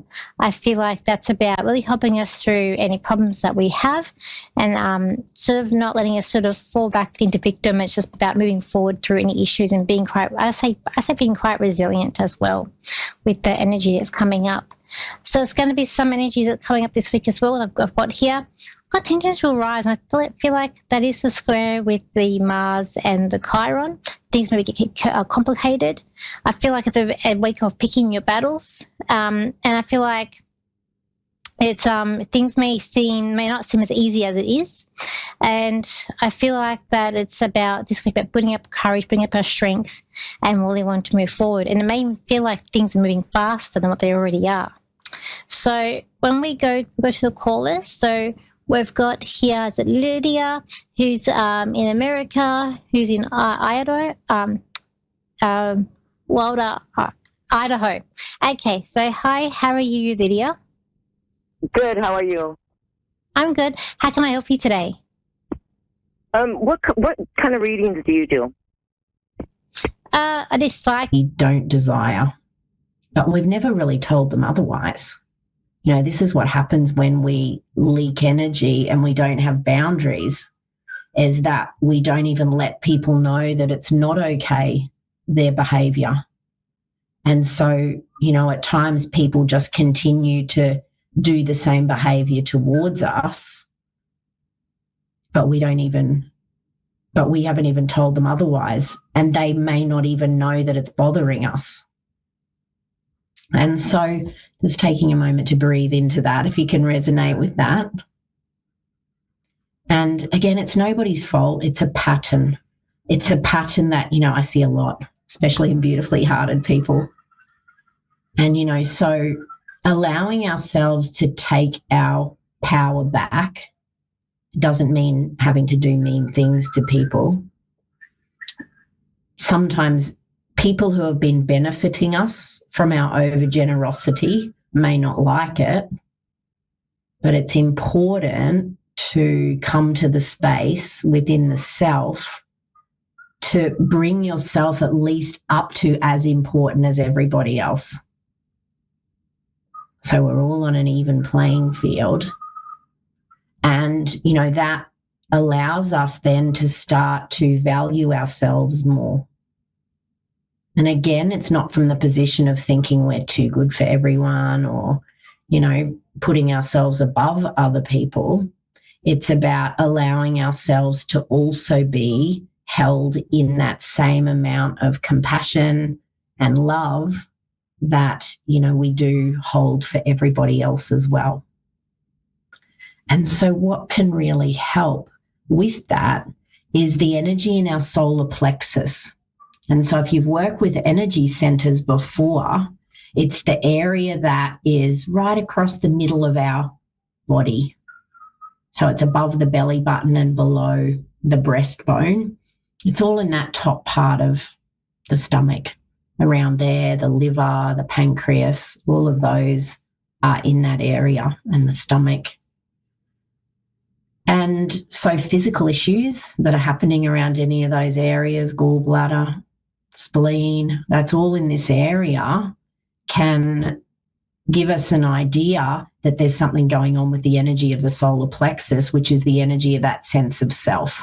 line. I feel like that's about really helping us through any problems that we have, and sort of not letting us sort of fall back into victim. It's just about moving forward through any issues and being quite, I say being quite resilient as well with the energy that's coming up. So it's going to be some energies that are coming up this week as well. I've got here, I've got tensions will rise, and I feel like that is the square with the Mars and the Chiron. Things maybe get complicated. I feel like it's a week of picking your battles, and I feel like it's things may not seem as easy as it is, and I feel like that it's about this week about putting up courage, bringing up our strength, and really want to move forward. And it may feel like things are moving faster than what they already are. So when we go to the callers, so we've got here, is it Lydia, who's in America, who's in Idaho, Idaho. Okay, so hi, how are you, Lydia? Good, how are you? I'm good. How can I help you today? What kind of readings do you do? I do psychic. We don't desire, but we've never really told them otherwise. You know, this is what happens when we leak energy and we don't have boundaries, is that we don't even let people know that it's not okay, their behavior. And so, you know, at times people just continue to do the same behavior towards us, but we haven't even told them otherwise, and they may not even know that it's bothering us. And so just taking a moment to breathe into that, if you can resonate with that. And again, it's nobody's fault. It's a pattern. It's a pattern that, you know, I see a lot, especially in beautifully hearted people. And, you know, so allowing ourselves to take our power back doesn't mean having to do mean things to people. Sometimes people who have been benefiting us from our over generosity may not like it, but it's important to come to the space within the self to bring yourself at least up to as important as everybody else. So we're all on an even playing field. And, you know, that allows us then to start to value ourselves more. And again, it's not from the position of thinking we're too good for everyone or, you know, putting ourselves above other people. It's about allowing ourselves to also be held in that same amount of compassion and love that, you know, we do hold for everybody else as well. And so what can really help with that is the energy in our solar plexus. And so if you've worked with energy centers before, it's the area that is right across the middle of our body. So it's above the belly button and below the breastbone. It's all in that top part of the stomach, around there, the liver, the pancreas, all of those are in that area, and the stomach. And so physical issues that are happening around any of those areas, gallbladder, spleen, that's all in this area, can give us an idea that there's something going on with the energy of the solar plexus, which is the energy of that sense of self.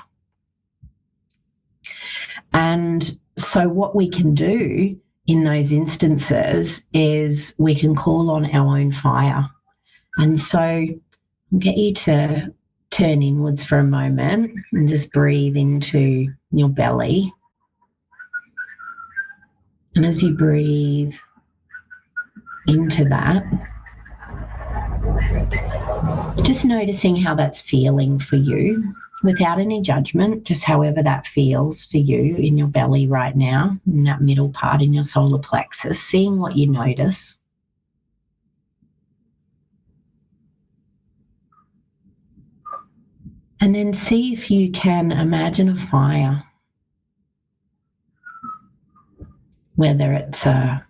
And so what we can do in those instances is we can call on our own fire. And so I'll get you to turn inwards for a moment and just breathe into your belly. And as you breathe into that, just noticing how that's feeling for you without any judgment, just however that feels for you in your belly right now, in that middle part in your solar plexus, seeing what you notice. And then see if you can imagine a fire, whether it's a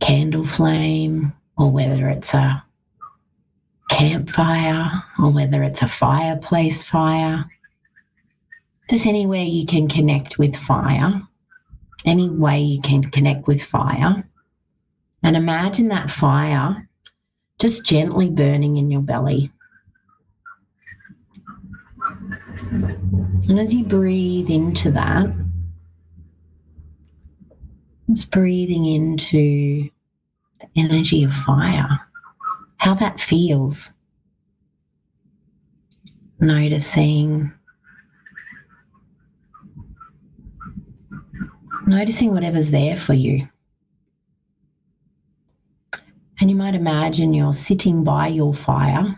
candle flame or whether it's a campfire or whether it's a fireplace fire. There's anywhere you can connect with fire, any way you can connect with fire. And imagine that fire just gently burning in your belly. And as you breathe into that, just breathing into the energy of fire, how that feels. Noticing whatever's there for you. And you might imagine you're sitting by your fire,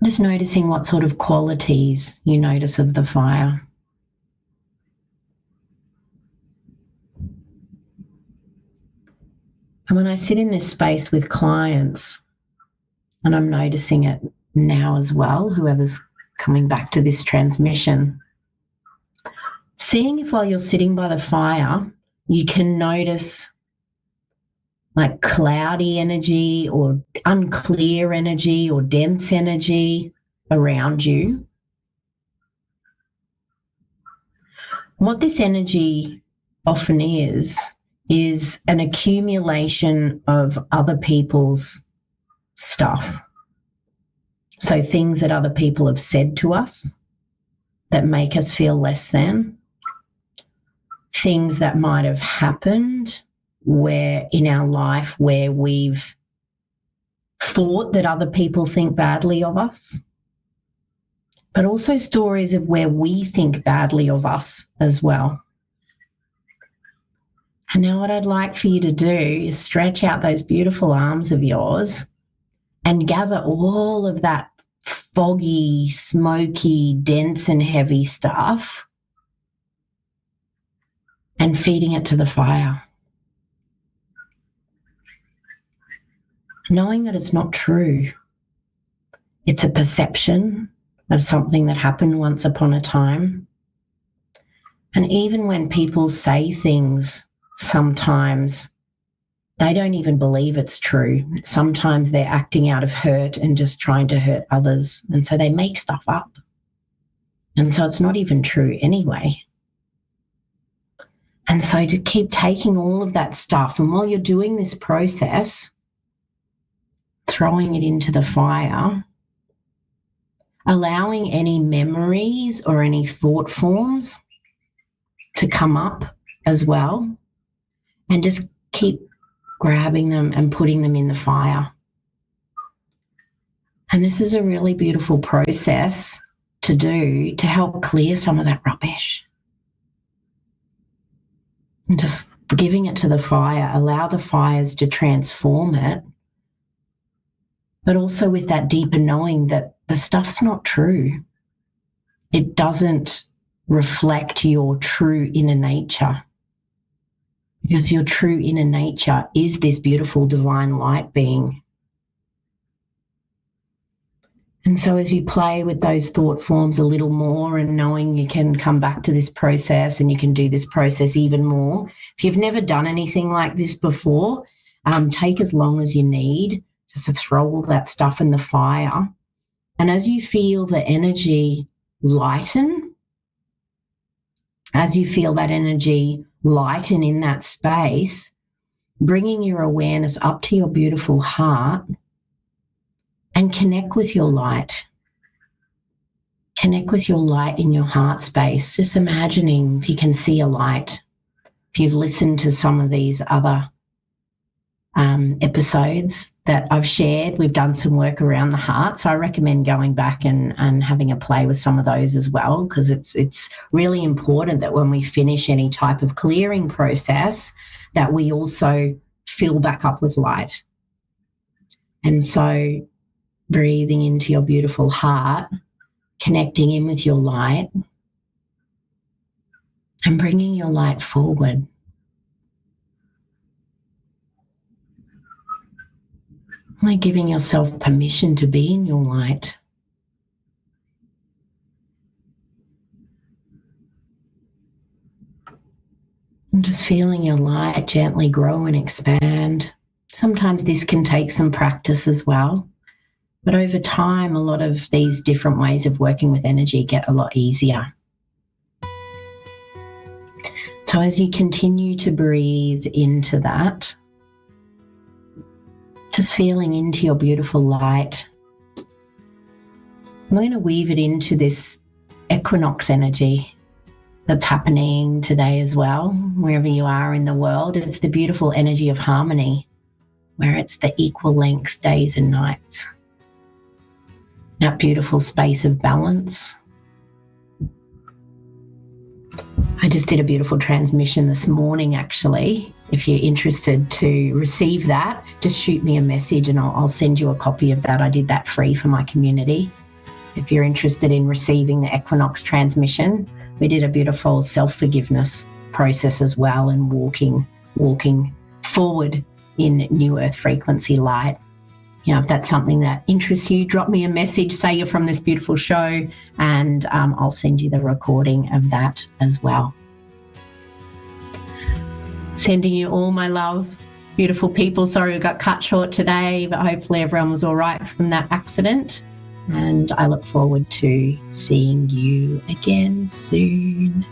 just noticing what sort of qualities you notice of the fire. And when I sit in this space with clients, and I'm noticing it now as well, whoever's coming back to this transmission, seeing if while you're sitting by the fire, you can notice like cloudy energy or unclear energy or dense energy around you. What this energy often is an accumulation of other people's stuff. So things that other people have said to us that make us feel less than, things that might have happened where in our life where we've thought that other people think badly of us, but also stories of where we think badly of us as well. And now what I'd like for you to do is stretch out those beautiful arms of yours and gather all of that foggy, smoky, dense and heavy stuff and feeding it to the fire. Knowing that it's not true. It's a perception of something that happened once upon a time. And even when people say things, sometimes they don't even believe it's true. Sometimes they're acting out of hurt and just trying to hurt others. And so they make stuff up. And so it's not even true anyway. And so to keep taking all of that stuff, and while you're doing this process, throwing it into the fire, allowing any memories or any thought forms to come up as well, and just keep grabbing them and putting them in the fire. And this is a really beautiful process to do to help clear some of that rubbish. And just giving it to the fire, allow the fires to transform it, but also with that deeper knowing that the stuff's not true. It doesn't reflect your true inner nature, because your true inner nature is this beautiful divine light being. And so as you play with those thought forms a little more and knowing you can come back to this process and you can do this process even more, if you've never done anything like this before, take as long as you need just to throw all that stuff in the fire. And as you feel the energy lighten, as you feel that energy lighten in that space, bringing your awareness up to your beautiful heart and connect with your light. Connect with your light in your heart space. Just imagining if you can see a light. If you've listened to some of these other episodes that I've shared, we've done some work around the heart. So I recommend going back and having a play with some of those as well, because it's really important that when we finish any type of clearing process, that we also fill back up with light. And so breathing into your beautiful heart, connecting in with your light, and bringing your light forward. Like giving yourself permission to be in your light. And just feeling your light gently grow and expand. Sometimes this can take some practice as well. But over time, a lot of these different ways of working with energy get a lot easier. So as you continue to breathe into that, Just feeling into your beautiful light. I'm going to weave it into this equinox energy that's happening today as well, wherever you are in the world. It's the beautiful energy of harmony, where it's the equal length days and nights. That beautiful space of balance. I just did a beautiful transmission this morning, actually. If you're interested to receive that, just shoot me a message and I'll send you a copy of that. I did that free for my community. If you're interested in receiving the equinox transmission, we did a beautiful self-forgiveness process as well, and walking forward in new earth frequency light. You know, if that's something that interests you, drop me a message, say you're from this beautiful show, and I'll send you the recording of that as well. Sending you all my love, beautiful people. Sorry we got cut short today, but hopefully everyone was all right from that accident. And I look forward to seeing you again soon.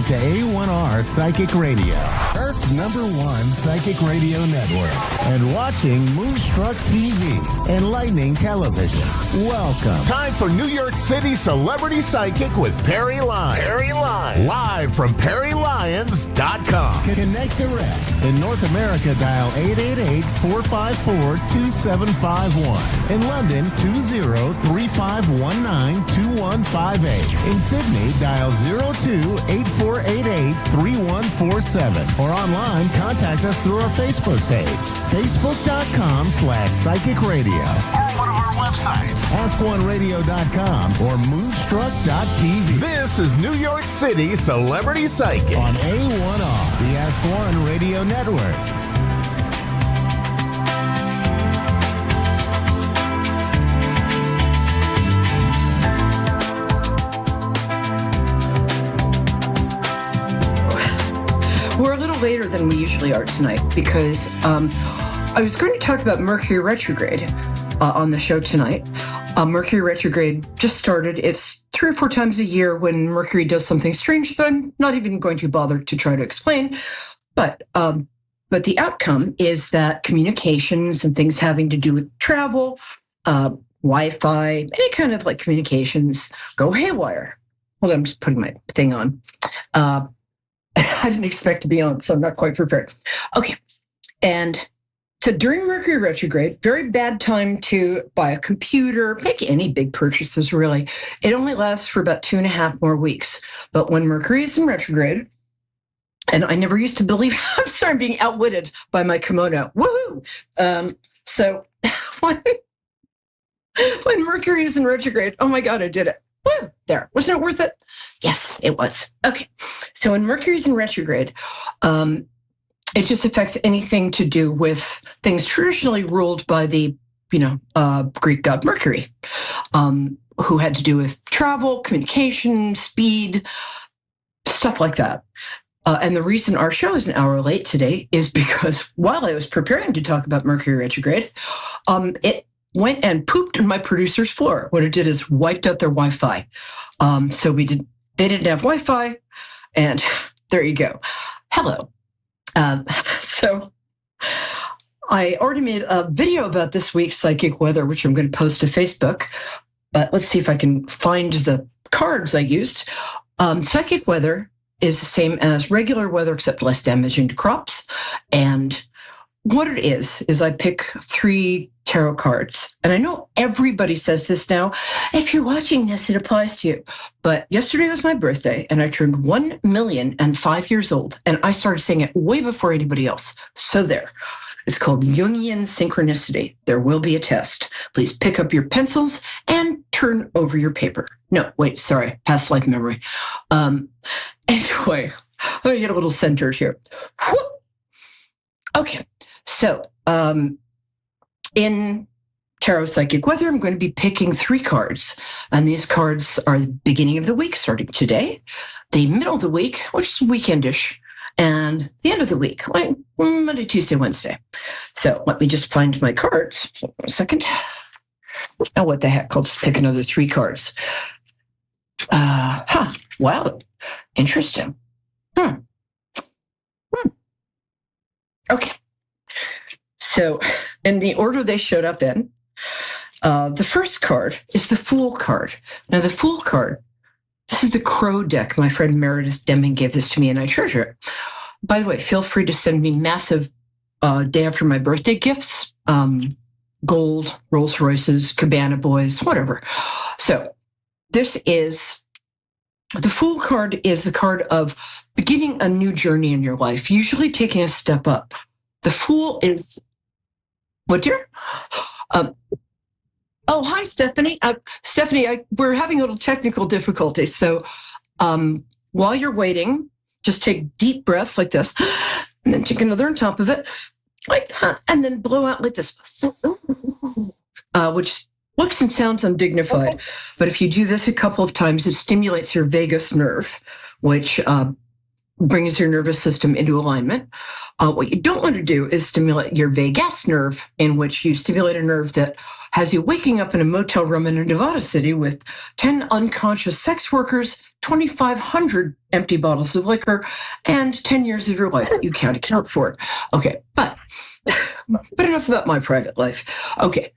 to A1R Psychic Radio, Earth's #1 psychic radio network, and watching Moonstruck TV, Enlightening Television. Welcome. Time for New York City Celebrity Psychic with Perry Lyons. Perry Lyons. Live from PerryLyons.com. Connect direct. In North America, dial 888-454-2751. In London, 20-3519-2158. In Sydney, dial 02-8488-3147. Or online, contact us through our Facebook page, facebook.com/psychic radio. Or one of our websites, askoneradio.com or moonstruck.tv. This is New York City Celebrity Psychic on A1R, the Ask One Radio Network. We're a little later than we usually are tonight because I was going to talk about Mercury retrograde on the show tonight. Mercury retrograde just started. It's 3 or 4 times a year when Mercury does something strange that I'm not even going to bother to try to explain. But the outcome is that communications and things having to do with travel, Wi-Fi, any kind of like communications go haywire. Hold on, I'm just putting my thing on. I didn't expect to be on, so I'm not quite prepared. Okay. And so during Mercury retrograde, very bad time to buy a computer, make any big purchases, really. It only lasts for about 2.5 more weeks. But when Mercury is in retrograde, and I never used to believe, I'm sorry, I'm being outwitted by my kimono. Woohoo! So when Mercury is in retrograde, oh my God, I did it. Woo! There. Wasn't it worth it? Yes, it was. Okay. So when Mercury's in retrograde, it just affects anything to do with things traditionally ruled by the, Greek god Mercury, who had to do with travel, communication, speed, stuff like that. And the reason our show is an hour late today is because while I was preparing to talk about Mercury retrograde, it went and pooped on my producer's floor. What it did is wiped out their Wi-Fi. So they didn't have Wi-Fi, and there you go. Hello. So I already made a video about this week's psychic weather, which I'm going to post to Facebook, but let's see if I can find the cards I used. Psychic weather is the same as regular weather, except less damaging to crops. And what it is I pick 3 tarot cards. And I know everybody says this now. If you're watching this, it applies to you. But yesterday was my birthday, and I turned 1,000,005 years old. And I started saying it way before anybody else. So there. It's called Jungian synchronicity. There will be a test. Please pick up your pencils and turn over your paper. No, wait, sorry. Past life memory. Anyway, let me get a little centered here. Whoop. Okay. So, in Tarot Psychic Weather, I'm going to be picking 3 cards. And these cards are the beginning of the week, starting today, the middle of the week, which is weekendish, and the end of the week, like Monday, Tuesday, Wednesday. So let me just find my cards. Hold on a second. Oh, what the heck? I'll just pick another 3 cards. Wow. Interesting. Okay. So in the order they showed up in, the first card is the Fool card. Now, the Fool card, this is the Crow deck. My friend Meredith Deming gave this to me, and I treasure it. By the way, feel free to send me massive day after my birthday gifts, gold, Rolls Royces, Cabana Boys, whatever. So this is, the Fool card is the card of beginning a new journey in your life, usually taking a step up. The Fool is, what, dear? Oh, hi, Stephanie. Stephanie, we're having a little technical difficulty. So while you're waiting, just take deep breaths like this, and then take another on top of it, like that, and then blow out like this, which looks and sounds undignified. But if you do this a couple of times, it stimulates your vagus nerve, which brings your nervous system into alignment. What you don't want to do is stimulate your vagus nerve, in which you stimulate a nerve that has you waking up in a motel room in a Nevada city with 10 unconscious sex workers 2,500 empty bottles of liquor and 10 years of your life that you can't account for. Okay, but enough about my private life. Okay,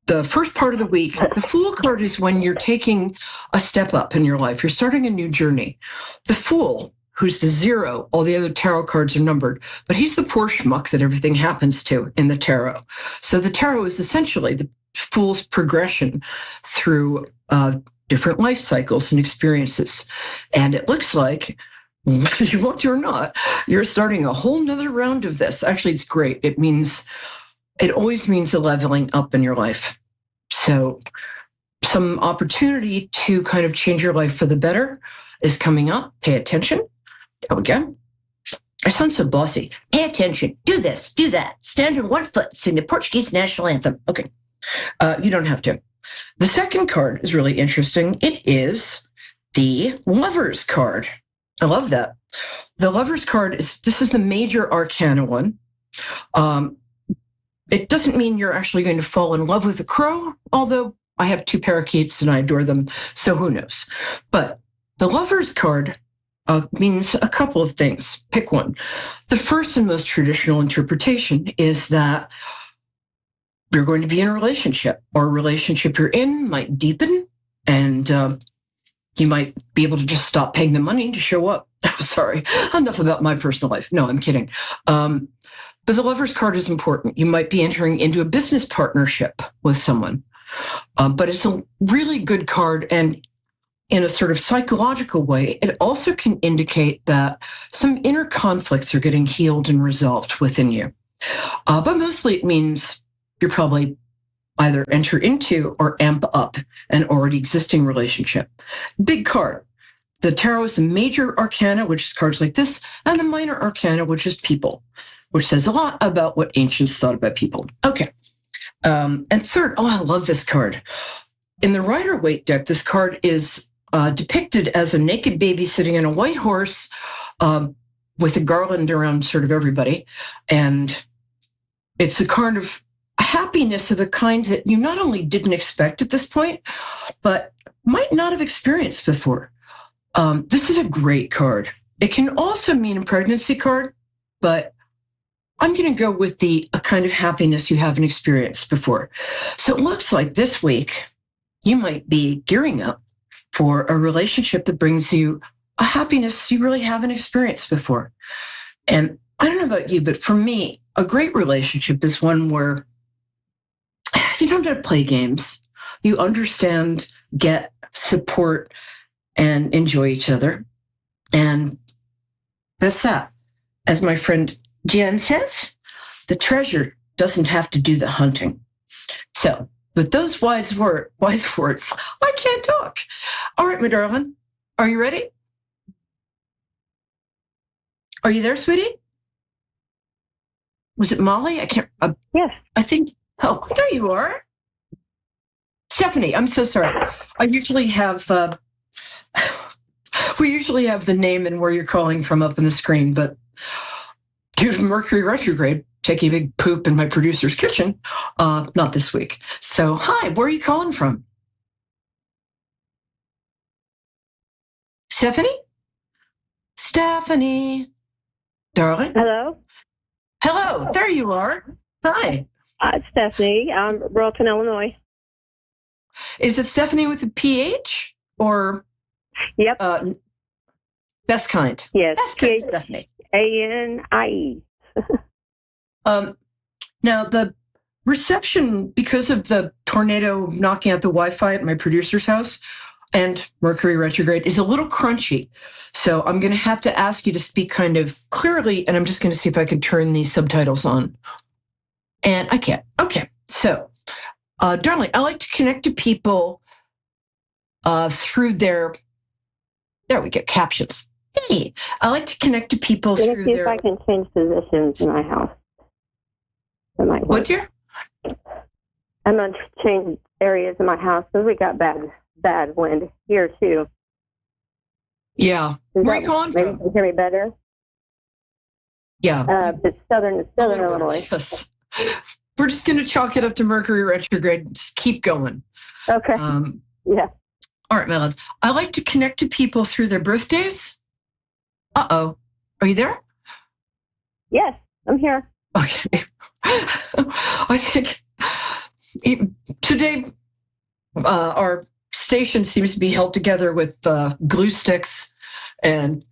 the first part of the week, the Fool card is when you're taking a step up in your life. You're starting a new journey. The Fool, who's the 0, all the other tarot cards are numbered, but he's the poor schmuck that everything happens to in the tarot. So the tarot is essentially the Fool's progression through different life cycles and experiences. And it looks like, you want to or not, you're starting a whole nother round of this. Actually, it's great. It always means a leveling up in your life. So some opportunity to kind of change your life for the better is coming up. Pay attention. There we go. I sound so bossy. Pay attention. Do this, do that. Stand on one foot. Sing the Portuguese national anthem. Okay. You don't have to. The second card is really interesting. It is the Lover's card. I love that. The Lover's card this is the major arcana one. It doesn't mean you're actually going to fall in love with a crow, although I have 2 parakeets and I adore them, so who knows. But the Lover's card means a couple of things. Pick one. The first and most traditional interpretation is that you're going to be in a relationship, or a relationship you're in might deepen, and you might be able to just stop paying the money to show up. Sorry, enough about my personal life. No, I'm kidding. But the Lover's card is important. You might be entering into a business partnership with someone, but it's a really good card. And in a sort of psychological way, it also can indicate that some inner conflicts are getting healed and resolved within you. But mostly it means you're probably either enter into or amp up an already existing relationship. Big card. The tarot is the major arcana, which is cards like this, and the minor arcana, which is people, which says a lot about what ancients thought about people. Okay. And third, I love this card. In the Rider-Waite deck, this card is depicted as a naked baby sitting on a white horse with a garland around sort of everybody. And it's a card of happiness of a kind that you not only didn't expect at this point, but might not have experienced before. This is a great card. It can also mean a pregnancy card, but I'm going to go with a kind of happiness you haven't experienced before. So it looks like this week you might be gearing up for a relationship that brings you a happiness you really haven't experienced before. And I don't know about you, but for me, a great relationship is one where you don't have to play games. You understand, get, support, and enjoy each other. And that's that. As my friend Jen says, the treasure doesn't have to do the hunting. So with those wise words, I can't talk. All right, my darling, are you ready? Are you there, sweetie? Was it Molly? I can't. Yes. I think. Oh, there you are. Stephanie, I'm so sorry. I usually have, we usually have the name and where you're calling from up on the screen, but due to Mercury retrograde, taking a big poop in my producer's kitchen, not this week. So, hi, where are you calling from? Stephanie? Stephanie, darling. Hello? Hello, there you are. Hi. It's Stephanie. I'm Burlington, Illinois. Is it Stephanie with a PH or? Yep. Best kind. Yes. Best kind, Stephanie. ANIE. Now the reception, because of the tornado knocking out the Wi-Fi at my producer's house and Mercury retrograde, is a little crunchy. So I'm going to have to ask you to speak kind of clearly, and I'm just going to see if I can turn these subtitles on. And I can't. Okay. So, darling, I like to connect to people through there we go, captions. Hey, I like to connect to people through Let's see their... if I can change positions in my house. What, dear? I'm going to change areas in my house because we got bad wind here, too. Yeah. Where are you calling maybe from? you can hear me better? Yeah. It's southern Illinois. Yes. We're just going to chalk it up to Mercury retrograde. Just keep going. Okay. Yeah. All right, my love. I like to connect to people through their birthdays. Uh-oh. Are you there? Yes, I'm here. Okay. I think today our station seems to be held together with glue sticks and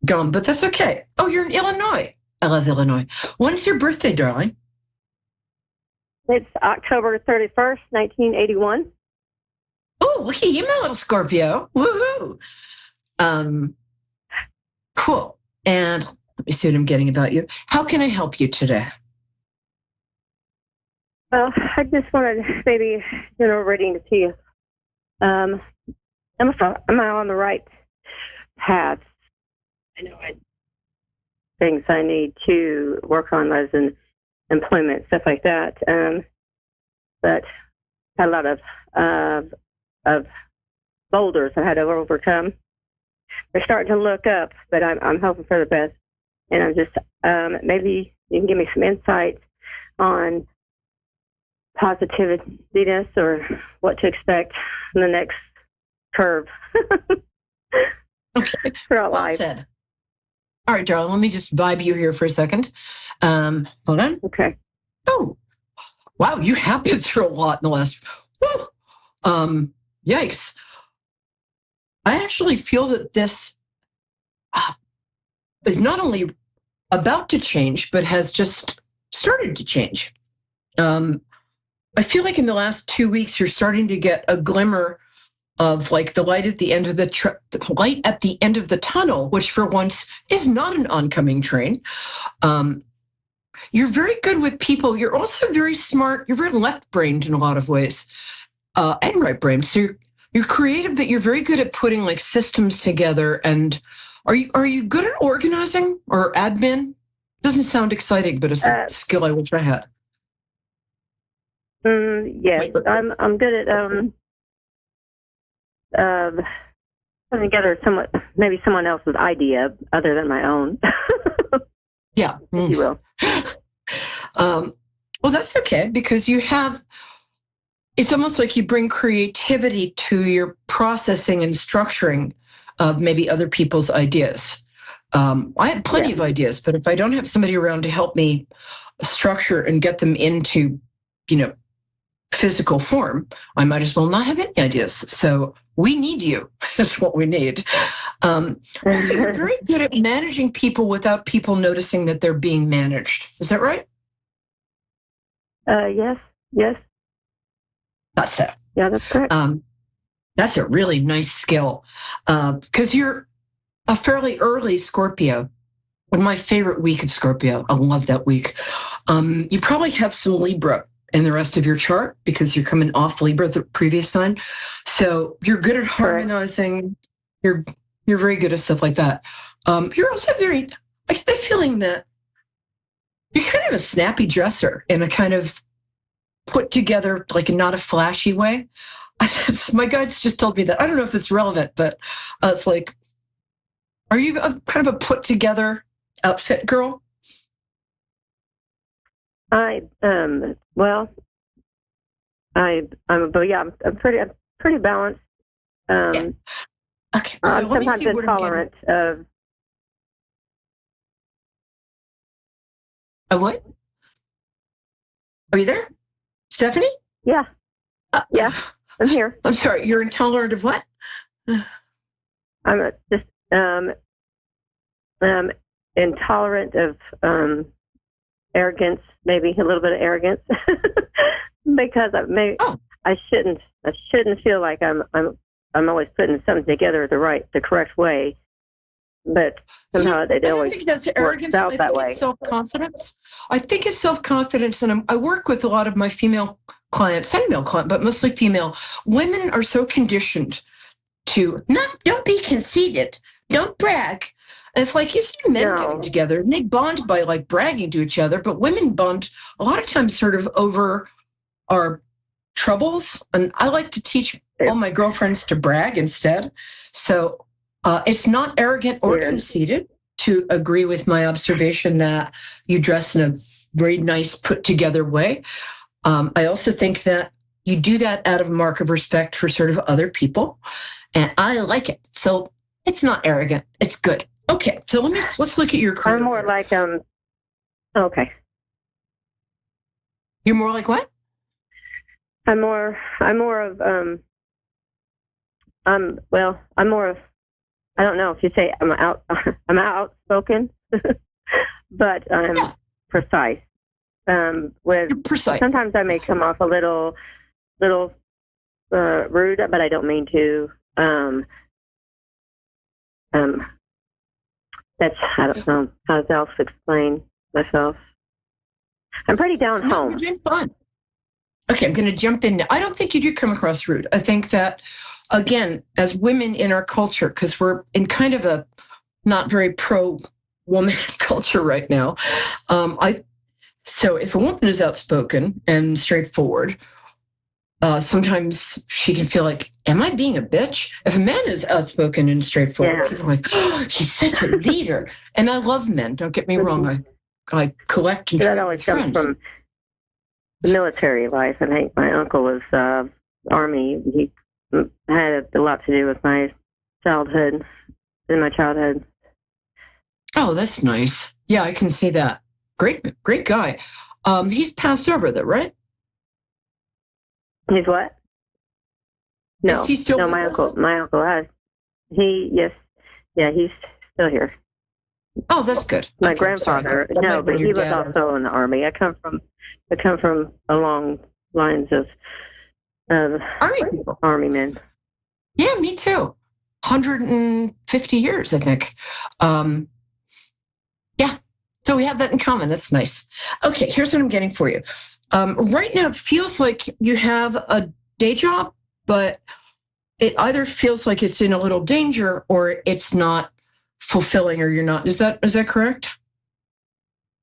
gum, but that's okay. Oh, you're in Illinois. I love Illinois. When's your birthday, darling? It's October 31st, 1981. Oh, look at you, my little Scorpio. Woohoo. Cool. And let me see what I'm getting about you. How can I help you today? Well, I just wanted maybe reading to see if am I on the right path? I know things I need to work on, as in employment, stuff like that. But a lot of boulders I had to overcome. They're starting to look up, but I'm hoping for the best. And I'm just maybe you can give me some insight on positiveness or what to expect in the next curve. Okay. For our Well life. said. All right, darling, let me just vibe you here for a second. Hold on. Okay. Oh, wow, you have been through a lot in the last, yikes. I actually feel that this is not only about to change, but has just started to change. I feel like in the last 2 weeks, you're starting to get a glimmer of like the light at the end of the light at the end of the tunnel, which for once is not an oncoming train. You're very good with people. You're also very smart. You're very left-brained in a lot of ways, and right-brained. So you're creative, but you're very good at putting like systems together. And are you good at organizing or admin? Doesn't sound exciting, but it's a skill I wish I had. Yes, I'm good at putting together maybe someone else's idea other than my own. Yeah, if you will. Well, that's okay because it's almost like you bring creativity to your processing and structuring of maybe other people's ideas. I have plenty of ideas, but if I don't have somebody around to help me structure and get them into, physical form, I might as well not have any ideas. So we need you. That's what we need. So you're very good at managing people without people noticing that they're being managed. Is that right? Yes. That's it. Yeah, that's correct. That's a really nice skill because you're a fairly early Scorpio. My favorite week of Scorpio. I love that week. You probably have some Libra in the rest of your chart because you're coming off Libra, the previous sign. So you're good at harmonizing. You're very good at stuff like that. You're also I get the feeling that you're kind of a snappy dresser in a kind of put together, like not a flashy way. My guides just told me that. I don't know if it's relevant, but it's like, are you kind of a put together outfit girl? I'm pretty balanced. Okay. So I'm sometimes intolerant of. Of what? Are you there, Stephanie? Yeah. Yeah, I'm here. I'm sorry. You're intolerant of what? I'm just intolerant of arrogance, maybe a little bit of arrogance, because I shouldn't feel like I'm always putting something together the correct way, but somehow they always think that's arrogance. out that way. It's self-confidence. I think it's self-confidence, and I work with a lot of my female clients and male clients, but mostly female. Women are so conditioned to don't be conceited, don't brag. And it's like you see men getting together and they bond by like bragging to each other, but women bond a lot of times sort of over our troubles. And I like to teach all my girlfriends to brag instead. So it's not arrogant or conceited to agree with my observation that you dress in a very nice put together way. I also think that you do that out of a mark of respect for sort of other people. and I like it. So it's not arrogant. It's good. Okay, so let's look at your career. I'm more like okay. You're more like what? I'm more of I'm more of, I don't know if you say I'm outspoken, but I'm precise. With You're precise. Sometimes I may come off a little rude, but I don't mean to. That's, I don't know how else to explain myself. I'm pretty down home. You're doing fun. Okay, I'm going to jump in now. I don't think you do come across rude. I think that, again, as women in our culture, because we're in kind of a not very pro-woman culture right now, so if a woman is outspoken and straightforward, sometimes she can feel like, am I being a bitch? If a man is outspoken and straightforward, people are like, oh, he's such a leader. And I love men, don't get me wrong. I collect and that always comes from the military life. I think my uncle was Army. He had a lot to do with my childhood. Oh, that's nice. Yeah, I can see that. Great guy. He's passed over though, right? He's what? No, is he still my uncle. My uncle has. He's still here. Oh, that's good. My grandfather, but he was also in the Army. I come from a long lines of Army men. Yeah, me too. 150 years, I think. Yeah, so we have that in common. That's nice. Okay, here's what I'm getting for you. Right now, it feels like you have a day job, but it either feels like it's in a little danger or it's not fulfilling, or you're not. Is that correct?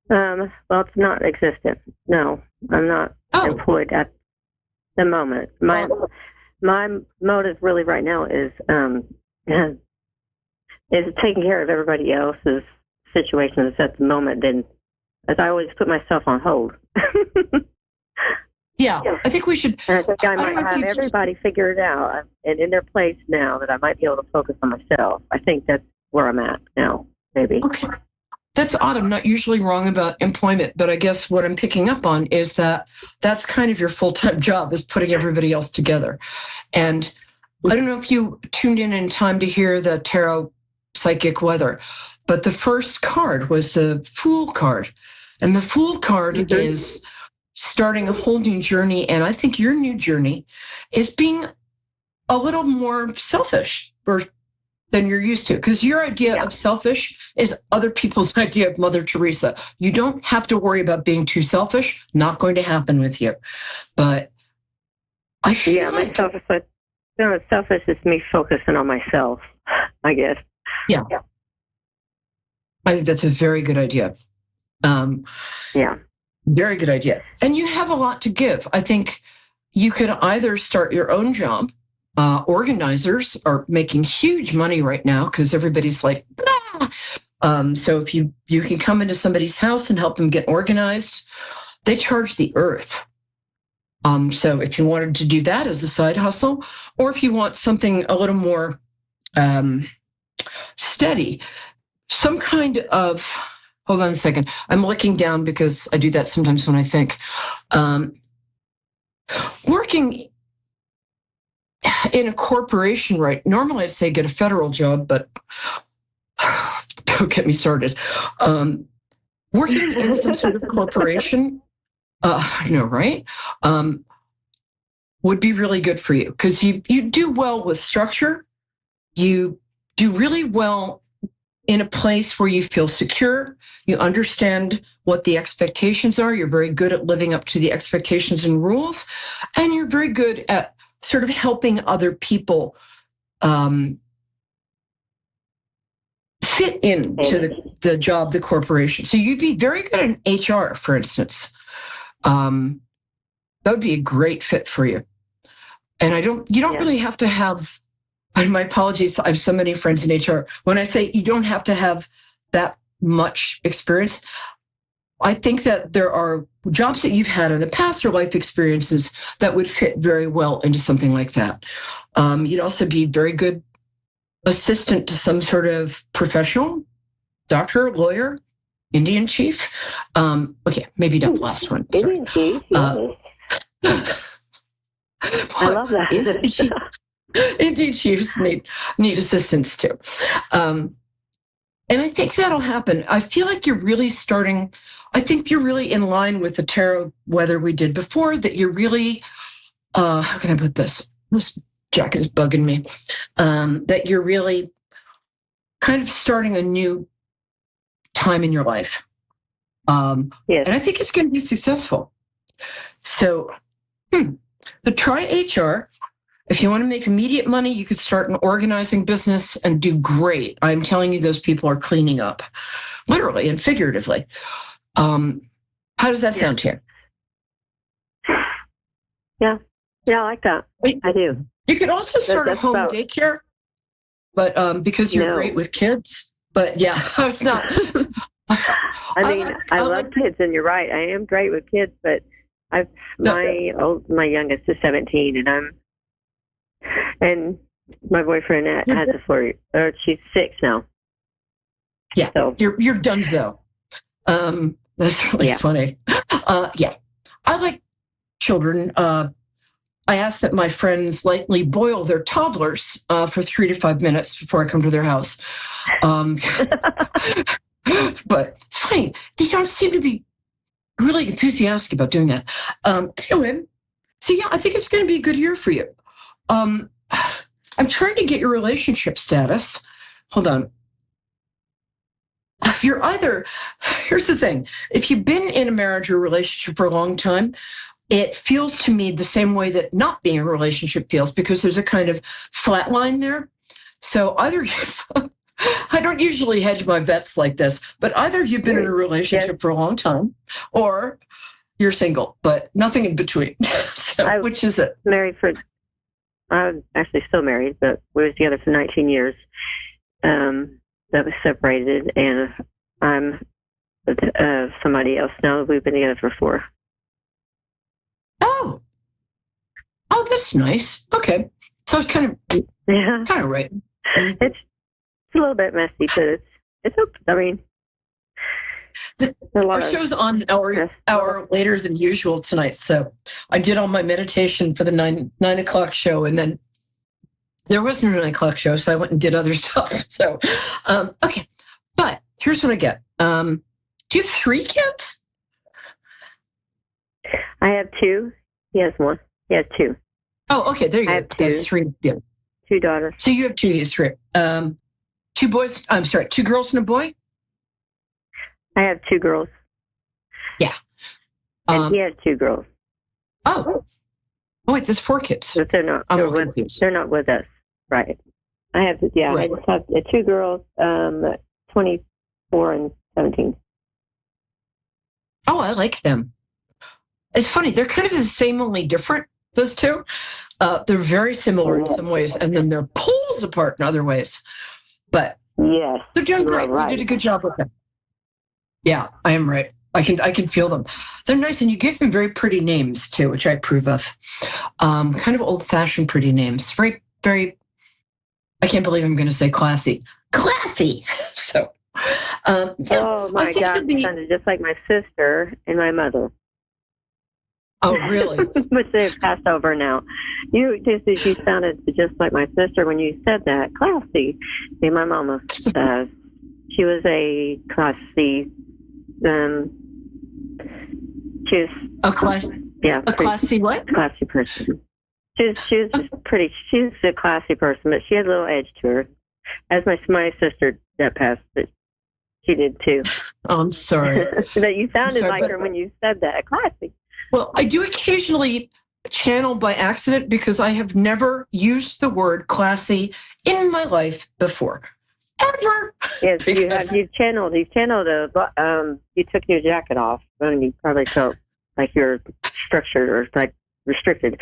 Well, it's not existent. No, I'm not employed at the moment. My motive really right now is taking care of everybody else's situations at the moment. Then, as I always put myself on hold. Yeah, I think we should. And I think I might have everybody figured out and in their place now that I might be able to focus on myself. I think that's where I'm at now, maybe. Okay. That's odd. I'm not usually wrong about employment, but I guess what I'm picking up on is that that's kind of your full-time job, is putting everybody else together. And I don't know if you tuned in time to hear the tarot psychic weather, but the first card was the Fool card. And the Fool card is starting a whole new journey. And I think your new journey is being a little more selfish than you're used to, because your idea of selfish is other people's idea of Mother Teresa. You don't have to worry about being too selfish. Not going to happen with you. But I feel like... selfish is me focusing on myself, I guess. Yeah. I think that's a very good idea. Very good idea. And you have a lot to give. I think you could either start your own job. Organizers are making huge money right now because everybody's like, blah. So if you can come into somebody's house and help them get organized, they charge the earth. So if you wanted to do that as a side hustle, or if you want something a little more steady, some kind of, hold on a second. I'm looking down because I do that sometimes when I think. Working in a corporation, right? Normally I'd say get a federal job, but don't get me started. Working in some sort of corporation, right? Would be really good for you because you do well with structure. You do really well in a place where you feel secure. You understand what the expectations are. You're very good at living up to the expectations and rules. And you're very good at sort of helping other people fit into the job, the corporation. So you'd be very good in HR, for instance. That would be a great fit for you. And you don't really have to have, and my apologies, I have so many friends in HR. When I say you don't have to have that much experience, I think that there are jobs that you've had in the past or life experiences that would fit very well into something like that. You'd also be very good assistant to some sort of professional, doctor, lawyer, Indian chief. Okay, maybe not the last one. Sorry. Indian chief. I love that. Indian chiefs need assistance too. And I think that'll happen. I feel like you're really starting, I think you're really in line with the tarot weather we did before, that you're really, how can I put this? This Jack is bugging me. That you're really kind of starting a new time in your life. Yes. And I think it's going to be successful. So, try HR. If you want to make immediate money, you could start an organizing business and do great. I'm telling you, those people are cleaning up, literally and figuratively. How does that sound to you? Yeah, I like that. I do. You could also start a home daycare, but because you're great with kids. But yeah, I was not. I love kids, and you're right. I am great with kids, but my youngest is 17, and my boyfriend has a flirt. She's 6 now. Yeah, so you're done though. That's really funny. Yeah, I like children. I ask that my friends lightly boil their toddlers for 3 to 5 minutes before I come to their house. But it's funny, they don't seem to be really enthusiastic about doing that. Anyway, so yeah, I think it's going to be a good year for you. I'm trying to get your relationship status. Hold on. You're either, here's the thing, if you've been in a marriage or relationship for a long time, it feels to me the same way that not being in a relationship feels, because there's a kind of flat line there. So either, I don't usually hedge my bets like this, but either you've been in a relationship for a long time or you're single, but nothing in between. So, which is it? I'm actually still married, but we were together for 19 years. That was separated, and I'm with somebody else now. We've been together for 4. Oh, that's nice. Okay, so it's kind of right. It's a little bit messy, but it's okay. I mean, our show's on an hour later than usual tonight, so I did all my meditation for the 9 o'clock show, and then there wasn't a 9 o'clock show, so I went and did other stuff. So, okay, but here's what I get. Do you have 3 kids? I have 2. He has 1. He has 2. Oh, okay, there you go. That's 3. Yeah. 2 daughters. So you have 2, he has 3. 2 boys. I'm sorry, 2 girls and a boy. I have 2 girls. Yeah. And he has 2 girls. Oh, wait, there's 4 kids. But they're not. They're not with us, right? I have. Yeah, right. I just have 2 girls, 24 and 17. Oh, I like them. It's funny. They're kind of the same, only different. Those 2. They're very similar in some ways, and then they're poles apart in other ways. But yes, they're doing great. Right. You did a good job with them. Yeah, I am right. I can feel them. They're nice, and you give them very pretty names too, which I approve of. Kind of old-fashioned pretty names. Very, very. I can't believe I'm going to say classy. Classy. So. Oh my God! It sounded just like my sister and my mother. Oh, really? But they've passed over now. You sounded just like my sister when you said that. Classy. See, my mama. She was a classy. She was a class. Yeah, a classy what? Classy person. She was pretty. She's a classy person, but she had a little edge to her. As my sister that passed, but she did too. Oh, I'm sorry. That you sounded like her when you said that. Classy. Well, I do occasionally channel by accident because I have never used the word classy in my life before. Ever. Yes, you channeled. You took your jacket off, and you probably felt like you're structured or like restricted.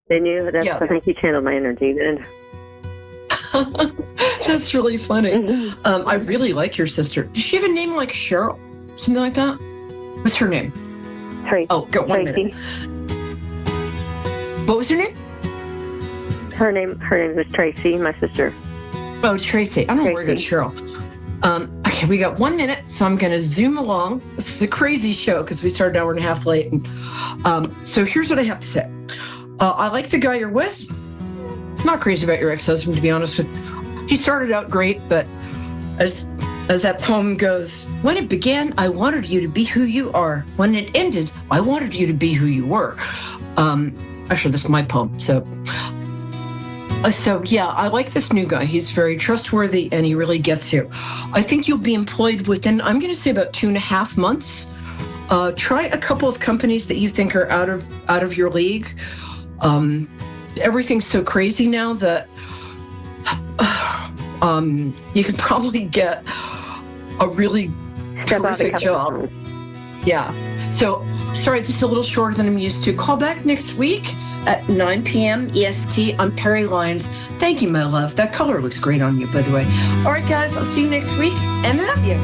Then I think you channeled my energy then. That's really funny. Mm-hmm. I really like your sister. Does she have a name like Cheryl? Something like that? What's her name? Tracy. Oh, go 1 Tracy. minute. What was her name? Her name is Tracy, my sister. Oh, Tracy. I don't know where I got Cheryl. Okay, we got 1 minute, so I'm going to zoom along. This is a crazy show because we started an hour and a half late. And, so here's what I have to say. I like the guy you're with. Not crazy about your ex-husband, to be honest with you. He started out great, but as that poem goes, when it began, I wanted you to be who you are. When it ended, I wanted you to be who you were. Actually, this is my poem. So yeah, I like this new guy. He's very trustworthy and he really gets you. I think you'll be employed within, I'm going to say about 2.5 months. Try a couple of companies that you think are out of your league. Everything's so crazy now that you could probably get a really terrific job. Yeah. So, sorry, this is a little shorter than I'm used to. Call back next week at 9 p.m. EST. I'm Perry Lyons. Thank you, my love. That color looks great on you, by the way. All right, guys, I'll see you next week, and I love you.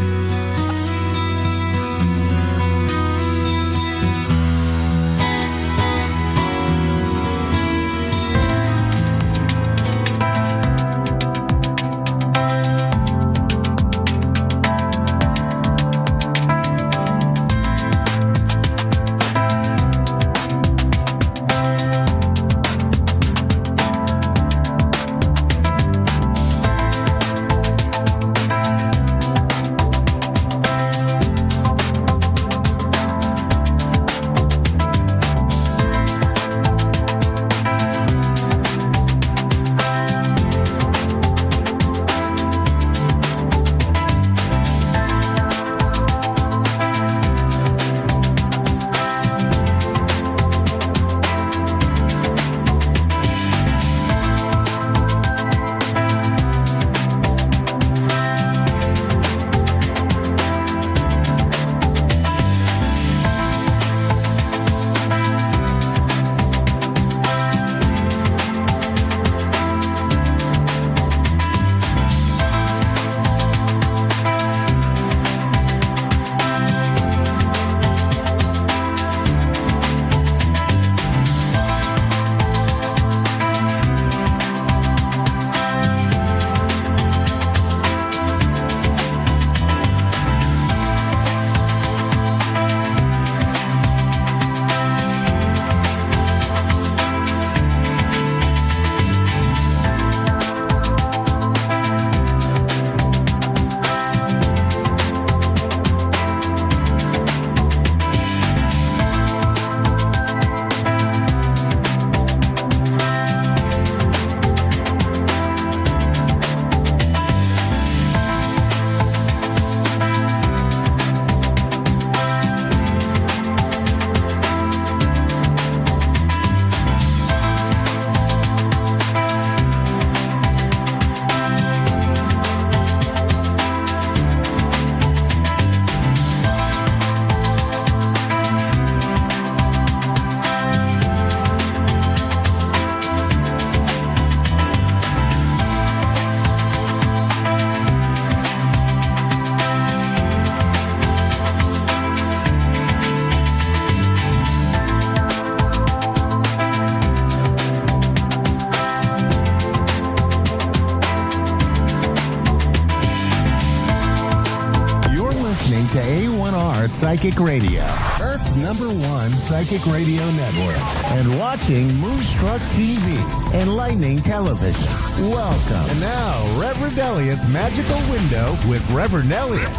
to A1R Psychic Radio, Earth's #1 psychic radio network, and watching Moonstruck TV, enlightening television. Welcome. And now, Reverend Elliot's Magical Window with Reverend Elliot.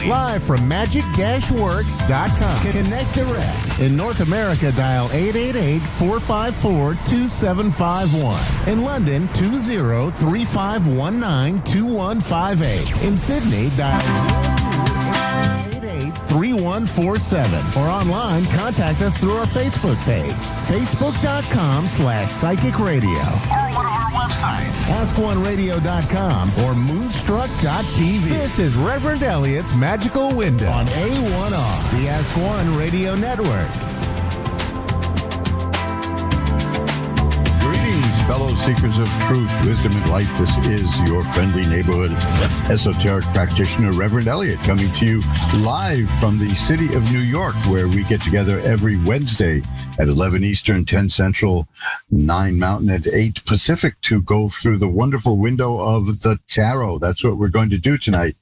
Live from magic-works.com. Connect direct. In North America, dial 888-454-2751. In London, 20-3519-2158. In Sydney, dial 02-888-3147. Or online, contact us through our Facebook page, facebook.com/psychic radio. Or one of our websites, askoneradio.com or moonstruck.tv. This is Reverend Elliot's Magical Window on A1R, the Ask One Radio Network. Greetings, fellow seekers of truth, wisdom, and light. This is your friendly neighborhood esoteric practitioner, Reverend Elliot, coming to you live from the city of New York, where we get together every Wednesday at 11 Eastern, 10 Central, 9 Mountain, and 8 Pacific to go through the wonderful window of the tarot. That's what we're going to do tonight.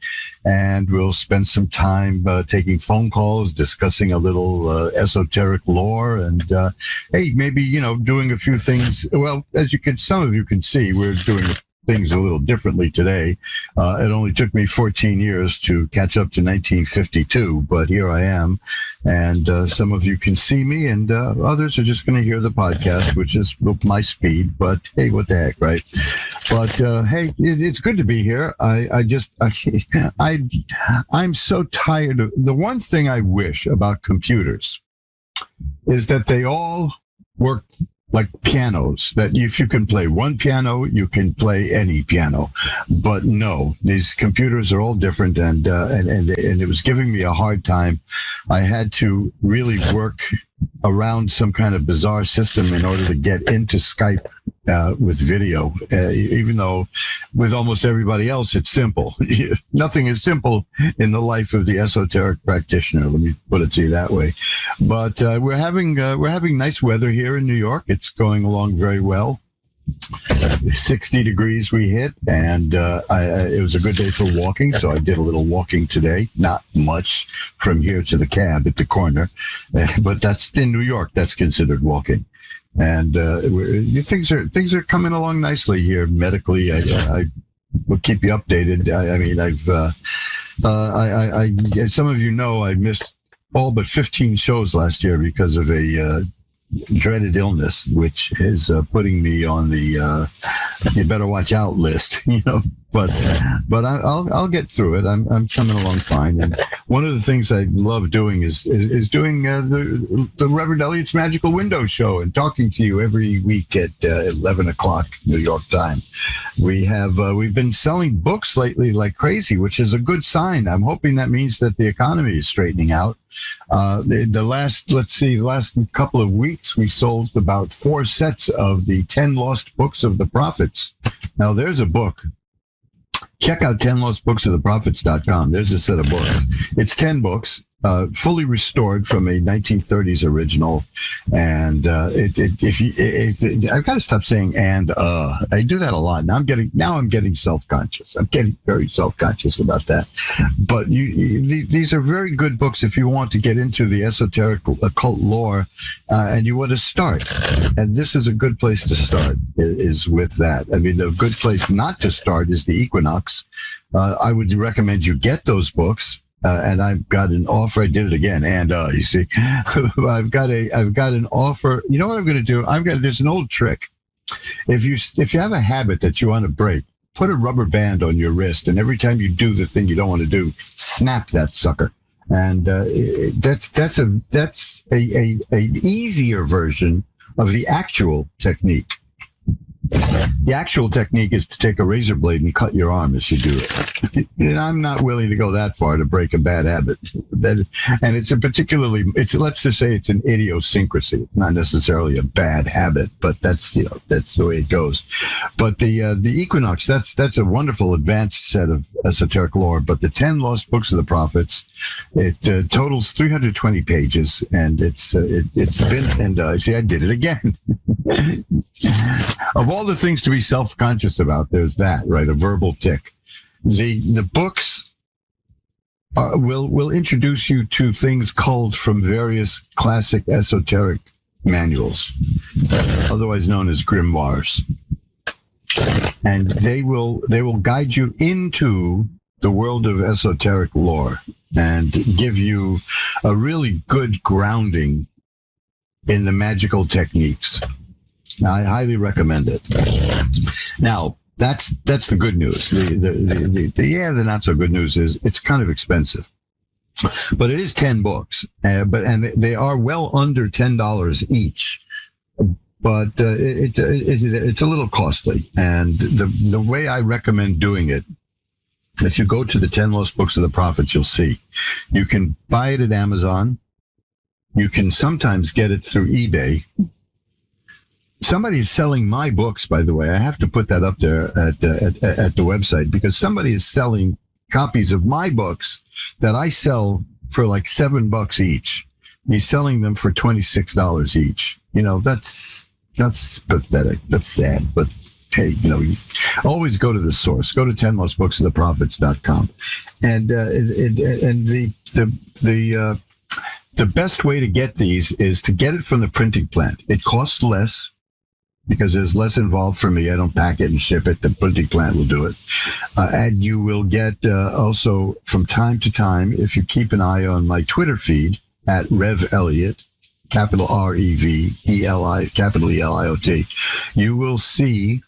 And we'll spend some time taking phone calls, discussing a little esoteric lore, and hey, maybe, doing a few things. Well, as some of you can see, we're doing things a little differently today. It only took me 14 years to catch up to 1952, but here I am. And some of you can see me, and others are just going to hear the podcast, which is my speed. But hey, what the heck, right? But hey, it's good to be here. I'm so tired of the one thing I wish about computers is that they all work like pianos, that if you can play one piano, you can play any piano. But no, these computers are all different, and it was giving me a hard time. I had to really work around some kind of bizarre system in order to get into Skype with video, even though with almost everybody else, it's simple. Nothing is simple in the life of the esoteric practitioner. Let me put it to you that way. But we're having nice weather here in New York. It's going along very well. 60 degrees we hit, and it was a good day for walking, so I did a little walking today. Not much from here to the cab at the corner, but that's in New York. That's considered walking. And things are coming along nicely here medically. I will keep you updated. Some of you know I missed all but 15 shows last year because of a dreaded illness, which is putting me on the you better watch out list, But I'll get through it. I'm coming along fine. And one of the things I love doing is doing the Reverend Elliot's Magical Window show and talking to you every week at 11 o'clock New York time. We've been selling books lately like crazy, which is a good sign. I'm hoping that means that the economy is straightening out. The last couple of weeks, we sold about 4 sets of the 10 Lost Books of the Prophets. Now, there's a book. Check out 10lostbooksoftheprophets.com. There's a set of books. It's 10 books, fully restored from a 1930s original. And I've got to stop saying I do that a lot. Now I'm getting self-conscious. I'm getting very self-conscious about that. But these are very good books if you want to get into the esoteric occult lore and you want to start. And this is a good place to start, is with that. I mean, the good place not to start is the Equinox. I would recommend you get those books. And I've got an offer. I did it again. And you see, I've got an offer. You know what I'm going to do? There's an old trick. If you have a habit that you want to break, put a rubber band on your wrist, and every time you do the thing you don't want to do, snap that sucker. And that's an easier version of the actual technique. The actual technique is to take a razor blade and cut your arm as you do it. And I'm not willing to go that far to break a bad habit. And let's just say it's an idiosyncrasy. It's not necessarily a bad habit, but that's the way it goes. But the Equinox, that's a wonderful advanced set of esoteric lore. But the 10 Lost Books of the Prophets, it totals 320 pages, and it's been, and see, I did it again. Of all the things to be self-conscious about, there's that, right? A verbal tick. The books will introduce you to things culled from various classic esoteric manuals, otherwise known as grimoires, and they will guide you into the world of esoteric lore and give you a really good grounding in the magical techniques. I highly recommend it. Now, that's the good news. The not so good news is it's kind of expensive, but it is 10 books. And they are well under $10 each. But it's a little costly. And the way I recommend doing it, if you go to the 10 Lost Books of the Prophets, you'll see you can buy it at Amazon. You can sometimes get it through eBay. somebody's selling my books, by the way. I have to put that up there at the website, because somebody is selling copies of my books that I sell for like $7 each. He's selling them for $26 each. That's pathetic. That's sad. But hey, always go to the source. Go to 10mostbooksoftheprophets.com. And the best way to get these is to get it from the printing plant. It costs less because there's less involved for me. I don't pack it and ship it. The printing plant will do it. And you will get also from time to time, if you keep an eye on my Twitter feed at Rev Elliott, capital R-E-V-E-L-I, capital E-L-I-O-T, you will see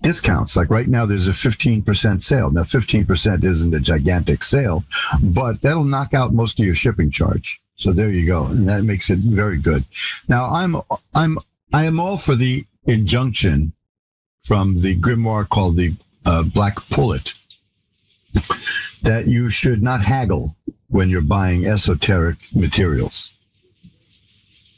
discounts. Like right now, there's a 15% sale. Now, 15% isn't a gigantic sale, but that'll knock out most of your shipping charge. So there you go. And that makes it very good. Now, I am all for the injunction from the grimoire called the Black Pullet that you should not haggle when you're buying esoteric materials.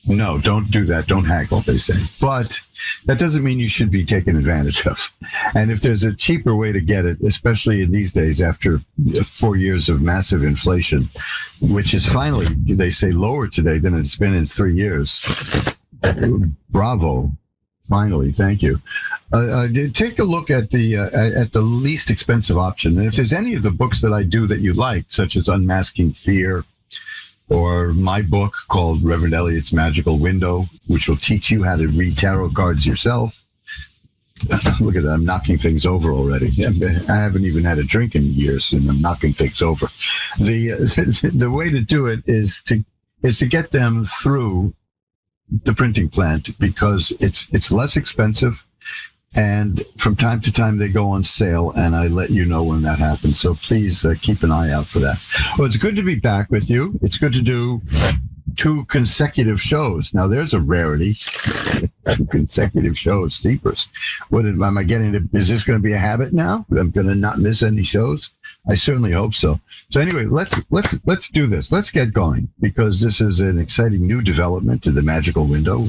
No, don't do that. Don't haggle, they say. But that doesn't mean you should be taken advantage of. And if there's a cheaper way to get it, especially in these days after 4 years of massive inflation, which is finally, they say, lower today than it's been in 3 years. Bravo. Finally, thank you. Take a look at the least expensive option. And if there's any of the books that I do that you like, such as Unmasking Fear, or my book called Reverend Elliott's Magical Window, which will teach you how to read tarot cards yourself. Look at that, I'm knocking things over already. I haven't even had a drink in years, and I'm knocking things over. The way to do it is to get them through the printing plant, because it's less expensive, and from time to time they go on sale, and I let you know when that happens. So please keep an eye out for that. Well, it's good to be back with you. It's good to do 2 consecutive shows. Now there's a rarity. 2 consecutive shows, steepers. Am I getting is this going to be a habit now? I'm going to not miss any shows? I certainly hope so. So anyway, let's do this. Let's get going, because this is an exciting new development to the magical window,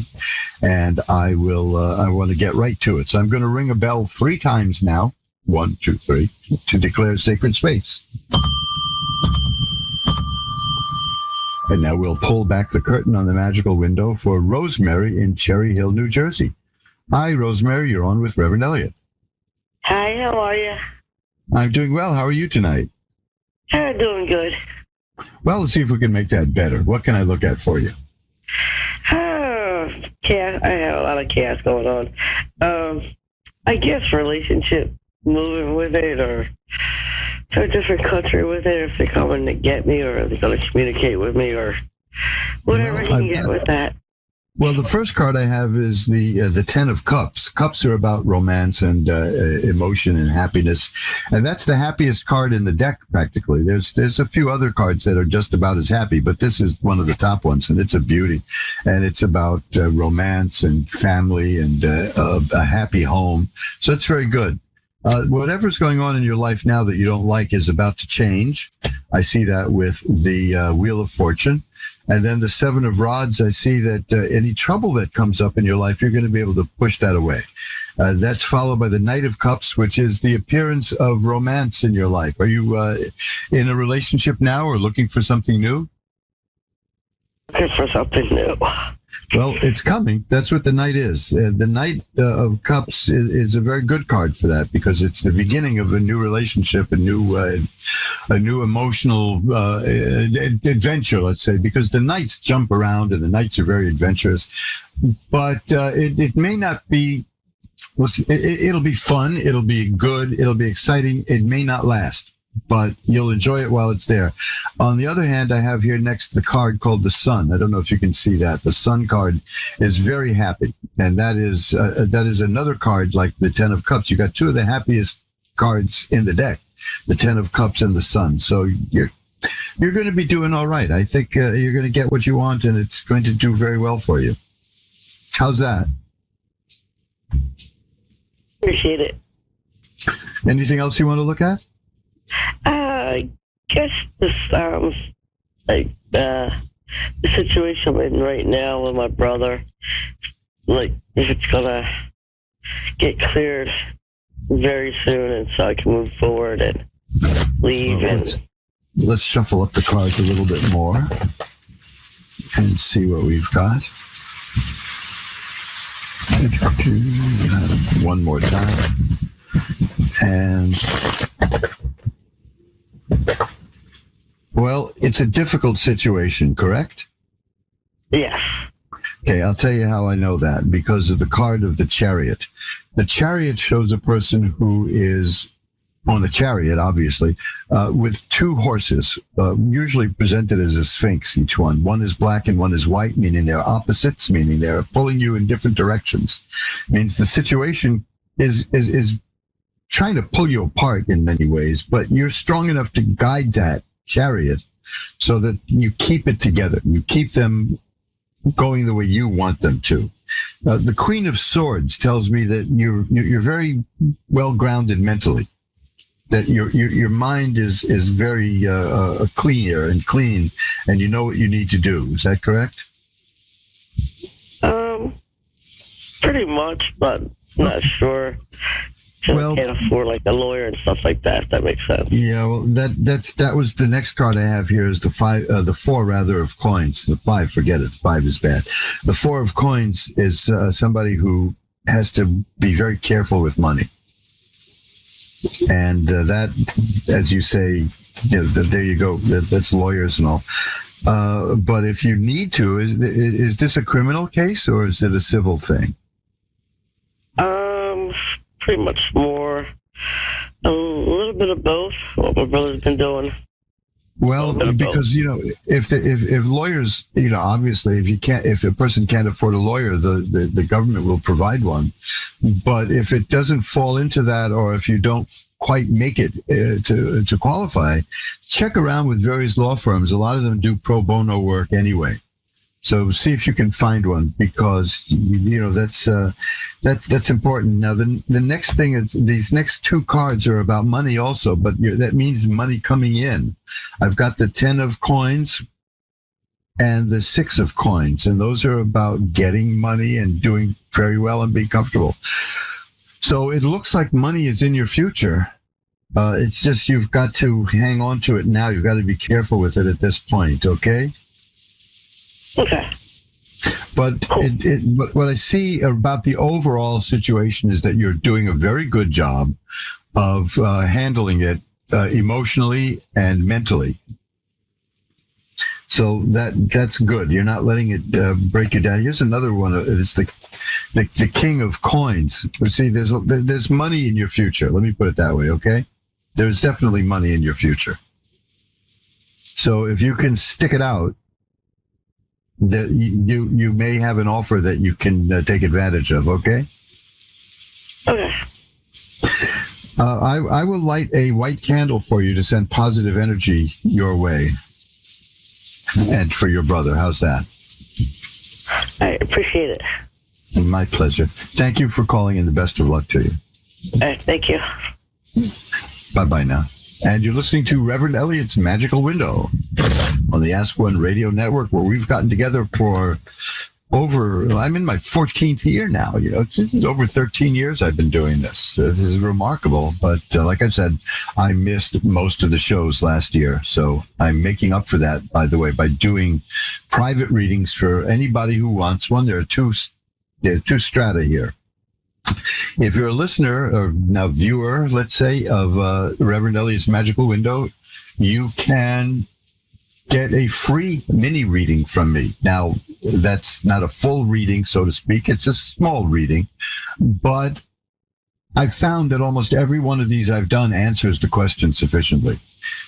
and I want to get right to it. So I'm going to ring a bell 3 times now. 1, 2, 3, to declare sacred space. And now we'll pull back the curtain on the magical window for Rosemary in Cherry Hill, New Jersey. Hi, Rosemary. You're on with Reverend Elliott. Hi, how are you? I'm doing well. How are you tonight? I'm doing good. Well, let's see if we can make that better. What can I look at for you? Chaos. I have a lot of chaos going on. I guess relationship, moving with it, or to a different country with it, if they're coming to get me, or they're going to communicate with me, or whatever you can get with that. Well, the first card I have is the 10 of Cups. Cups are about romance and emotion and happiness, and that's the happiest card in the deck, practically. There's a few other cards that are just about as happy, but this is one of the top ones, and it's a beauty. And it's about romance and family and a happy home. So it's very good. Whatever's going on in your life now that you don't like is about to change. I see that with the Wheel of Fortune. And then the 7 of Rods, I see that any trouble that comes up in your life, you're going to be able to push that away. That's followed by the Knight of Cups, which is the appearance of romance in your life. Are you in a relationship now, or looking for something new? Looking for something new. Well, it's coming. That's what the Knight is. The Knight of Cups is a very good card for that, because it's the beginning of a new relationship, a new emotional adventure, let's say, because the Knights jump around and the Knights are very adventurous. But it may not be, it'll be fun, it'll be good, it'll be exciting. It may not last, but you'll enjoy it while it's there. On the other hand, I have here next the card called the Sun. I don't know if you can see that. The Sun card is very happy, and that is another card like the 10 of Cups. You got 2 of the happiest cards in the deck, the 10 of Cups and the Sun. So you're going to be doing all right. I think you're going to get what you want, and it's going to do very well for you. How's that? Appreciate it. Anything else you want to look at? I guess this, the situation I'm in right now with my brother. like, if it's gonna get cleared very soon, and so I can move forward and leave. Well, let's shuffle up the cards a little bit more and see what we've got. One more time. And, well, it's a difficult situation, correct? Yes. Okay, I'll tell you how I know that, because of the card of the Chariot. The Chariot shows a person who is on the chariot, obviously, with two horses, usually presented as a sphinx, each one. One is black and one is white, meaning they're opposites, meaning they're pulling you in different directions. Means the situation is trying to pull you apart in many ways, but you're strong enough to guide that chariot so that you keep it together. You keep them going the way you want them to. The Queen of Swords tells me that you're very well grounded mentally, that your mind is very clear and clean, and you know what you need to do. Is that correct? Pretty much, but not sure. Well, I can't afford like a lawyer and stuff like that. If that makes sense. Yeah, well, that was the next card I have here is the four rather of coins. The five, forget it. The five is bad. The four of coins is somebody who has to be very careful with money, and that, as you say, there you go. That's lawyers and all. But if you need to, is this a criminal case or is it a civil thing? Pretty much more a little bit of both. What my brother's been doing. Well, because if lawyers, obviously, if a person can't afford a lawyer, the government will provide one. But if it doesn't fall into that, or if you don't quite make it to qualify, check around with various law firms. A lot of them do pro bono work anyway. So see if you can find one, because that's important. Now the next thing is, these next two cards are about money also, but that means money coming in. I've got the 10 of coins and the 6 of coins, and those are about getting money and doing very well and being comfortable. So it looks like money is in your future. It's just you've got to hang on to it now. You've got to be careful with it at this point. Okay. Okay. But but what I see about the overall situation is that you're doing a very good job of handling it emotionally and mentally. So that's good. You're not letting it break you down. Here's another one. It's the King of Coins. See, there's money in your future. Let me put it that way. Okay, there's definitely money in your future. So if you can stick it out, that you may have an offer that you can take advantage of. Okay. Okay. I will light a white candle for you to send positive energy your way, and for your brother. How's that? I appreciate it. My pleasure. Thank you for calling, and the best of luck to you. All right, thank you. Bye-bye now. And you're listening to Reverend Elliot's Magical Window on the Ask One Radio Network, where we've gotten together for I'm in my 14th year now. This is over 13 years I've been doing this. This is remarkable. But like I said, I missed most of the shows last year. So I'm making up for that, by the way, by doing private readings for anybody who wants one. There are two strata here. If you're a listener or now viewer, let's say, of Reverend Elliot's Magical Window, you can get a free mini reading from me. Now, that's not a full reading, so to speak. It's a small reading, but I've found that almost every one of these I've done answers the question sufficiently.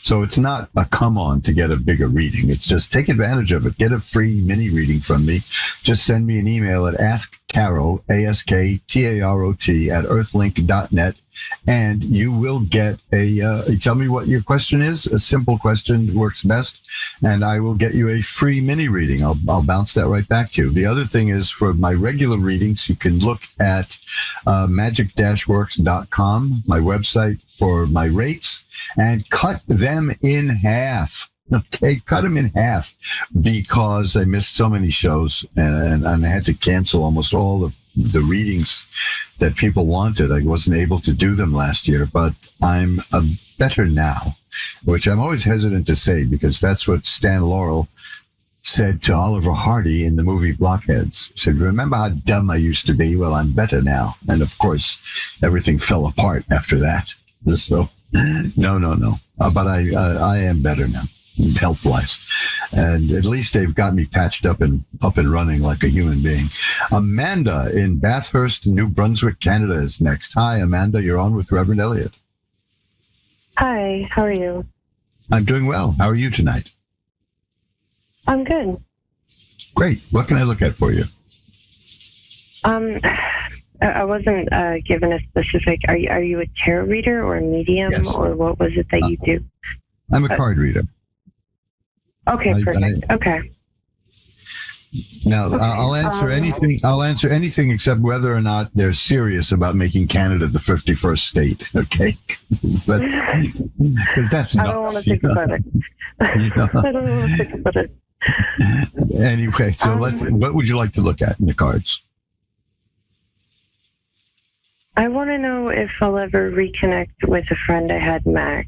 So it's not a come on to get a bigger reading. It's just take advantage of it. Get a free mini reading from me. Just send me an email at asktarot, ASKTAROT, at earthlink.net, and you will get tell me what your question is. A simple question works best, and I will get you a free mini reading. I'll bounce that right back to you. The other thing is, for my regular readings, you can look at magic-works.com, my website, for my rates, and cut them in half. Okay, cut them in half because I missed so many shows and I had to cancel almost all of the readings that people wanted. I wasn't able to do them last year, but I'm better now, which I'm always hesitant to say because that's what Stan Laurel said to Oliver Hardy in the movie Blockheads. He said, remember how dumb I used to be? Well, I'm better now. And of course, everything fell apart after that. So, no. But I am better now, health-wise. And at least they've got me patched up and running like a human being. Amanda in Bathurst, New Brunswick, Canada is next. Hi, Amanda. You're on with Reverend Elliot. Hi, how are you? I'm doing well. How are you tonight? I'm good. Great. What can I look at for you? I wasn't given a specific. Are you a tarot reader or a medium, Yes. or what was it that you do? I'm a card reader. Okay, perfect. Okay. Now, I'll answer anything. I'll answer anything except whether or not they're serious about making Canada the 51st state. Okay, because that's nuts. I don't want to think about it. You know? I don't want to think about it. Anyway, so what would you like to look at in the cards? I want to know if I'll ever reconnect with a friend I had, Mac.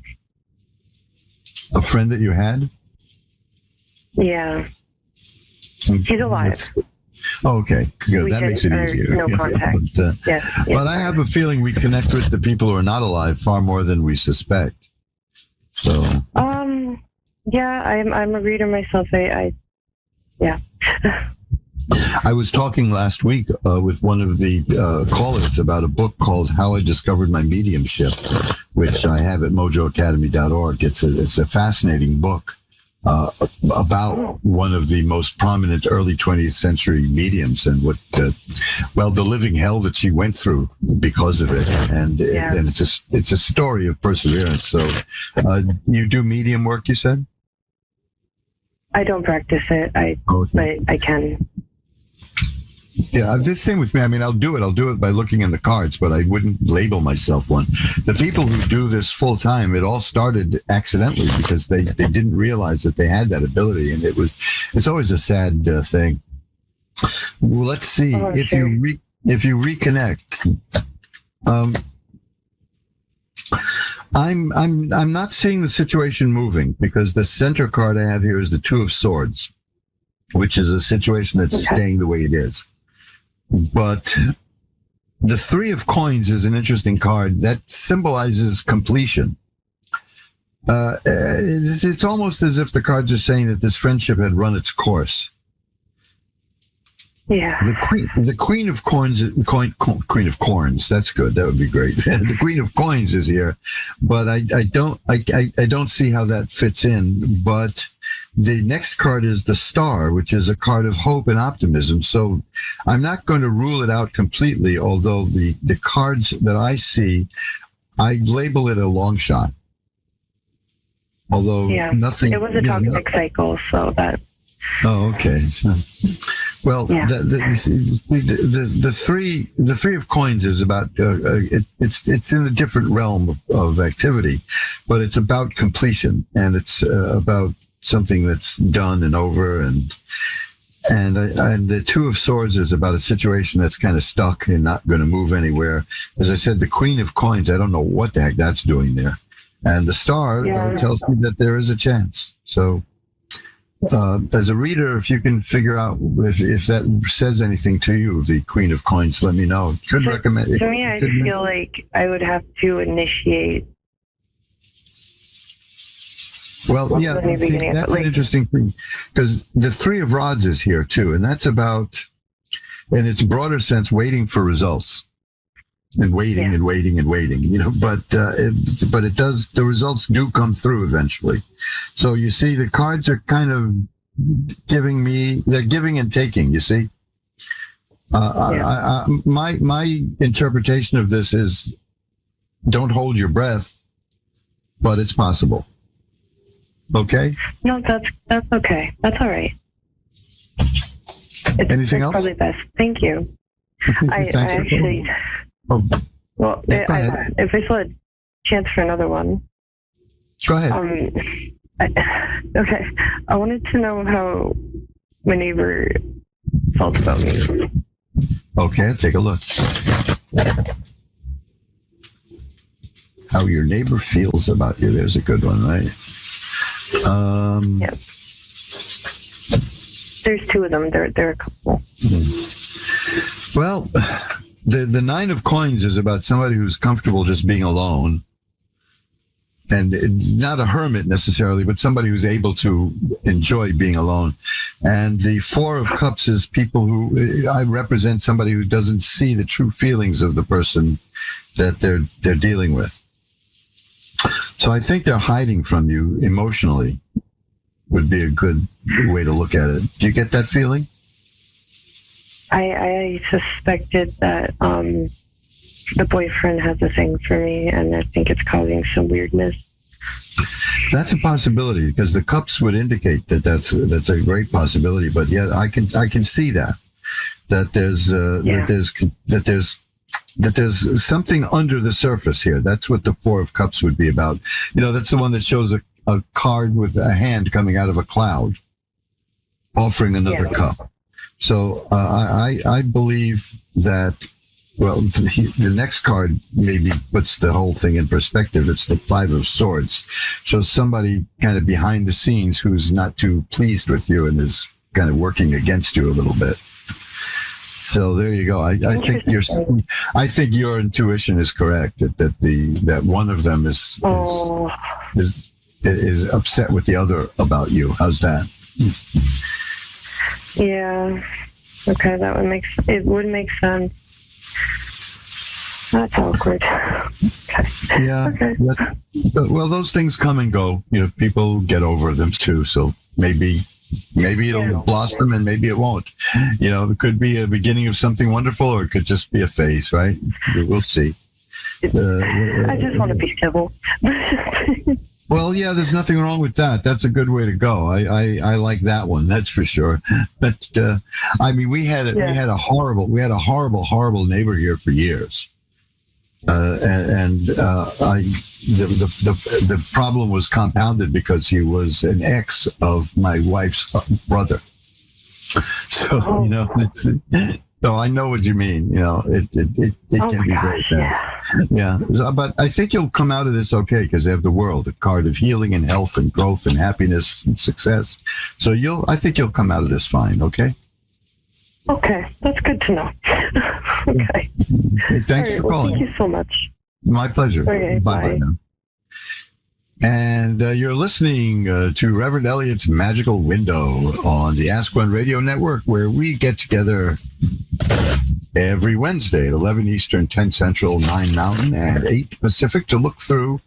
A friend that you had? Yeah. He's alive. Oh, okay, good. That makes it easier. No contact. Yes. But I have a feeling we connect with the people who are not alive far more than we suspect. So. Yeah, I'm a reader myself. Yeah. I was talking last week with one of the callers about a book called How I Discovered My Mediumship, which I have at mojoacademy.org. It's a fascinating book about one of the most prominent early 20th century mediums and what, the living hell that she went through because of it. And it's a story of perseverance. So you do medium work, you said? I don't practice it. But I can. Yeah, the same with me. I mean, I'll do it by looking in the cards, but I wouldn't label myself one. The people who do this full time, it all started accidentally because they didn't realize that they had that ability, and it's always a sad thing. Well, let's see if you reconnect. I'm not seeing the situation moving because the center card I have here is the Two of Swords, which is a situation that's staying the way it is. But the Three of Coins is an interesting card that symbolizes completion. It's almost as if the cards are saying that this friendship had run its course. Yeah. The Queen of Coins, Queen of Corns. That's good. That would be great. The Queen of Coins is here, but I don't see how that fits in. But the next card is the Star, which is a card of hope and optimism. So I'm not going to rule it out completely, although the cards that I see, I label it a long shot. Although nothing. It was a toxic cycle, so that. Oh, okay. So, well, the Three of Coins is about it's in a different realm of activity, but it's about completion and it's about something that's done and over, and the Two of Swords is about a situation that's kind of stuck and not going to move anywhere. As I said, the Queen of Coins, I don't know what the heck that's doing there, and the Star tells me that there is a chance. So. As a reader, if you can figure out if that says anything to you, the Queen of Coins, let me know. Could recommend it. To me, I feel like I would have to initiate. Well, yeah, that's an interesting thing because the Three of Rods is here too, and that's about, in its broader sense, waiting for results. And waiting and waiting and waiting, but it does, the results do come through eventually. So you see the cards are kind of they're giving and taking, you see. My interpretation of this is don't hold your breath, but it's possible. Okay? No, that's okay. That's all right. Anything else? Probably best. Thank you. I actually... Well, if I still had a chance for another one. Go ahead. Okay. I wanted to know how my neighbor felt about me. Okay, take a look. How your neighbor feels about you. There's a good one, right? Yep. There's two of them. They're a couple. Well, the Nine of Coins is about somebody who's comfortable just being alone. And it's not a hermit necessarily, but somebody who's able to enjoy being alone. And the Four of Cups is people who, I represent somebody who doesn't see the true feelings of the person that they're dealing with. So I think they're hiding from you emotionally would be a good way to look at it. Do you get that feeling? I suspected that the boyfriend has a thing for me, and I think it's causing some weirdness. That's a possibility, because the cups would indicate that that's a great possibility. But yeah, I can see that there's something under the surface here. That's what the Four of Cups would be about. You know, that's the one that shows a card with a hand coming out of a cloud, offering another cup. So I believe that. Well, the next card maybe puts the whole thing in perspective. It's the Five of Swords. So somebody kind of behind the scenes who's not too pleased with you and is kind of working against you a little bit. So there you go. I think your intuition is correct that one of them is upset with the other about you. How's that? Yeah. Okay, it would make sense. That's awkward. Okay. Yeah. Okay. Well, those things come and go. You know, people get over them too. So maybe it'll blossom and maybe it won't. You know, it could be a beginning of something wonderful, or it could just be a phase, right? We'll see. I just want to be civil. Well, yeah, there's nothing wrong with that. That's a good way to go. I like that one. That's for sure. But I mean, we had a horrible neighbor here for years. The problem was compounded because he was an ex of my wife's brother. So, you know, so I know what you mean. You know, it can be very bad. Yeah. But I think you'll come out of this okay, because they have the World, a card of healing and health and growth and happiness and success. So I think you'll come out of this fine. Okay. Okay, that's good to know. Okay. Thanks for calling. Thank you so much. My pleasure. Okay, Bye now. And you're listening to Reverend Elliott's Magical Window on the Ask One Radio Network, where we get together every Wednesday at 11 Eastern, 10 Central, 9 Mountain, and 8 Pacific to look through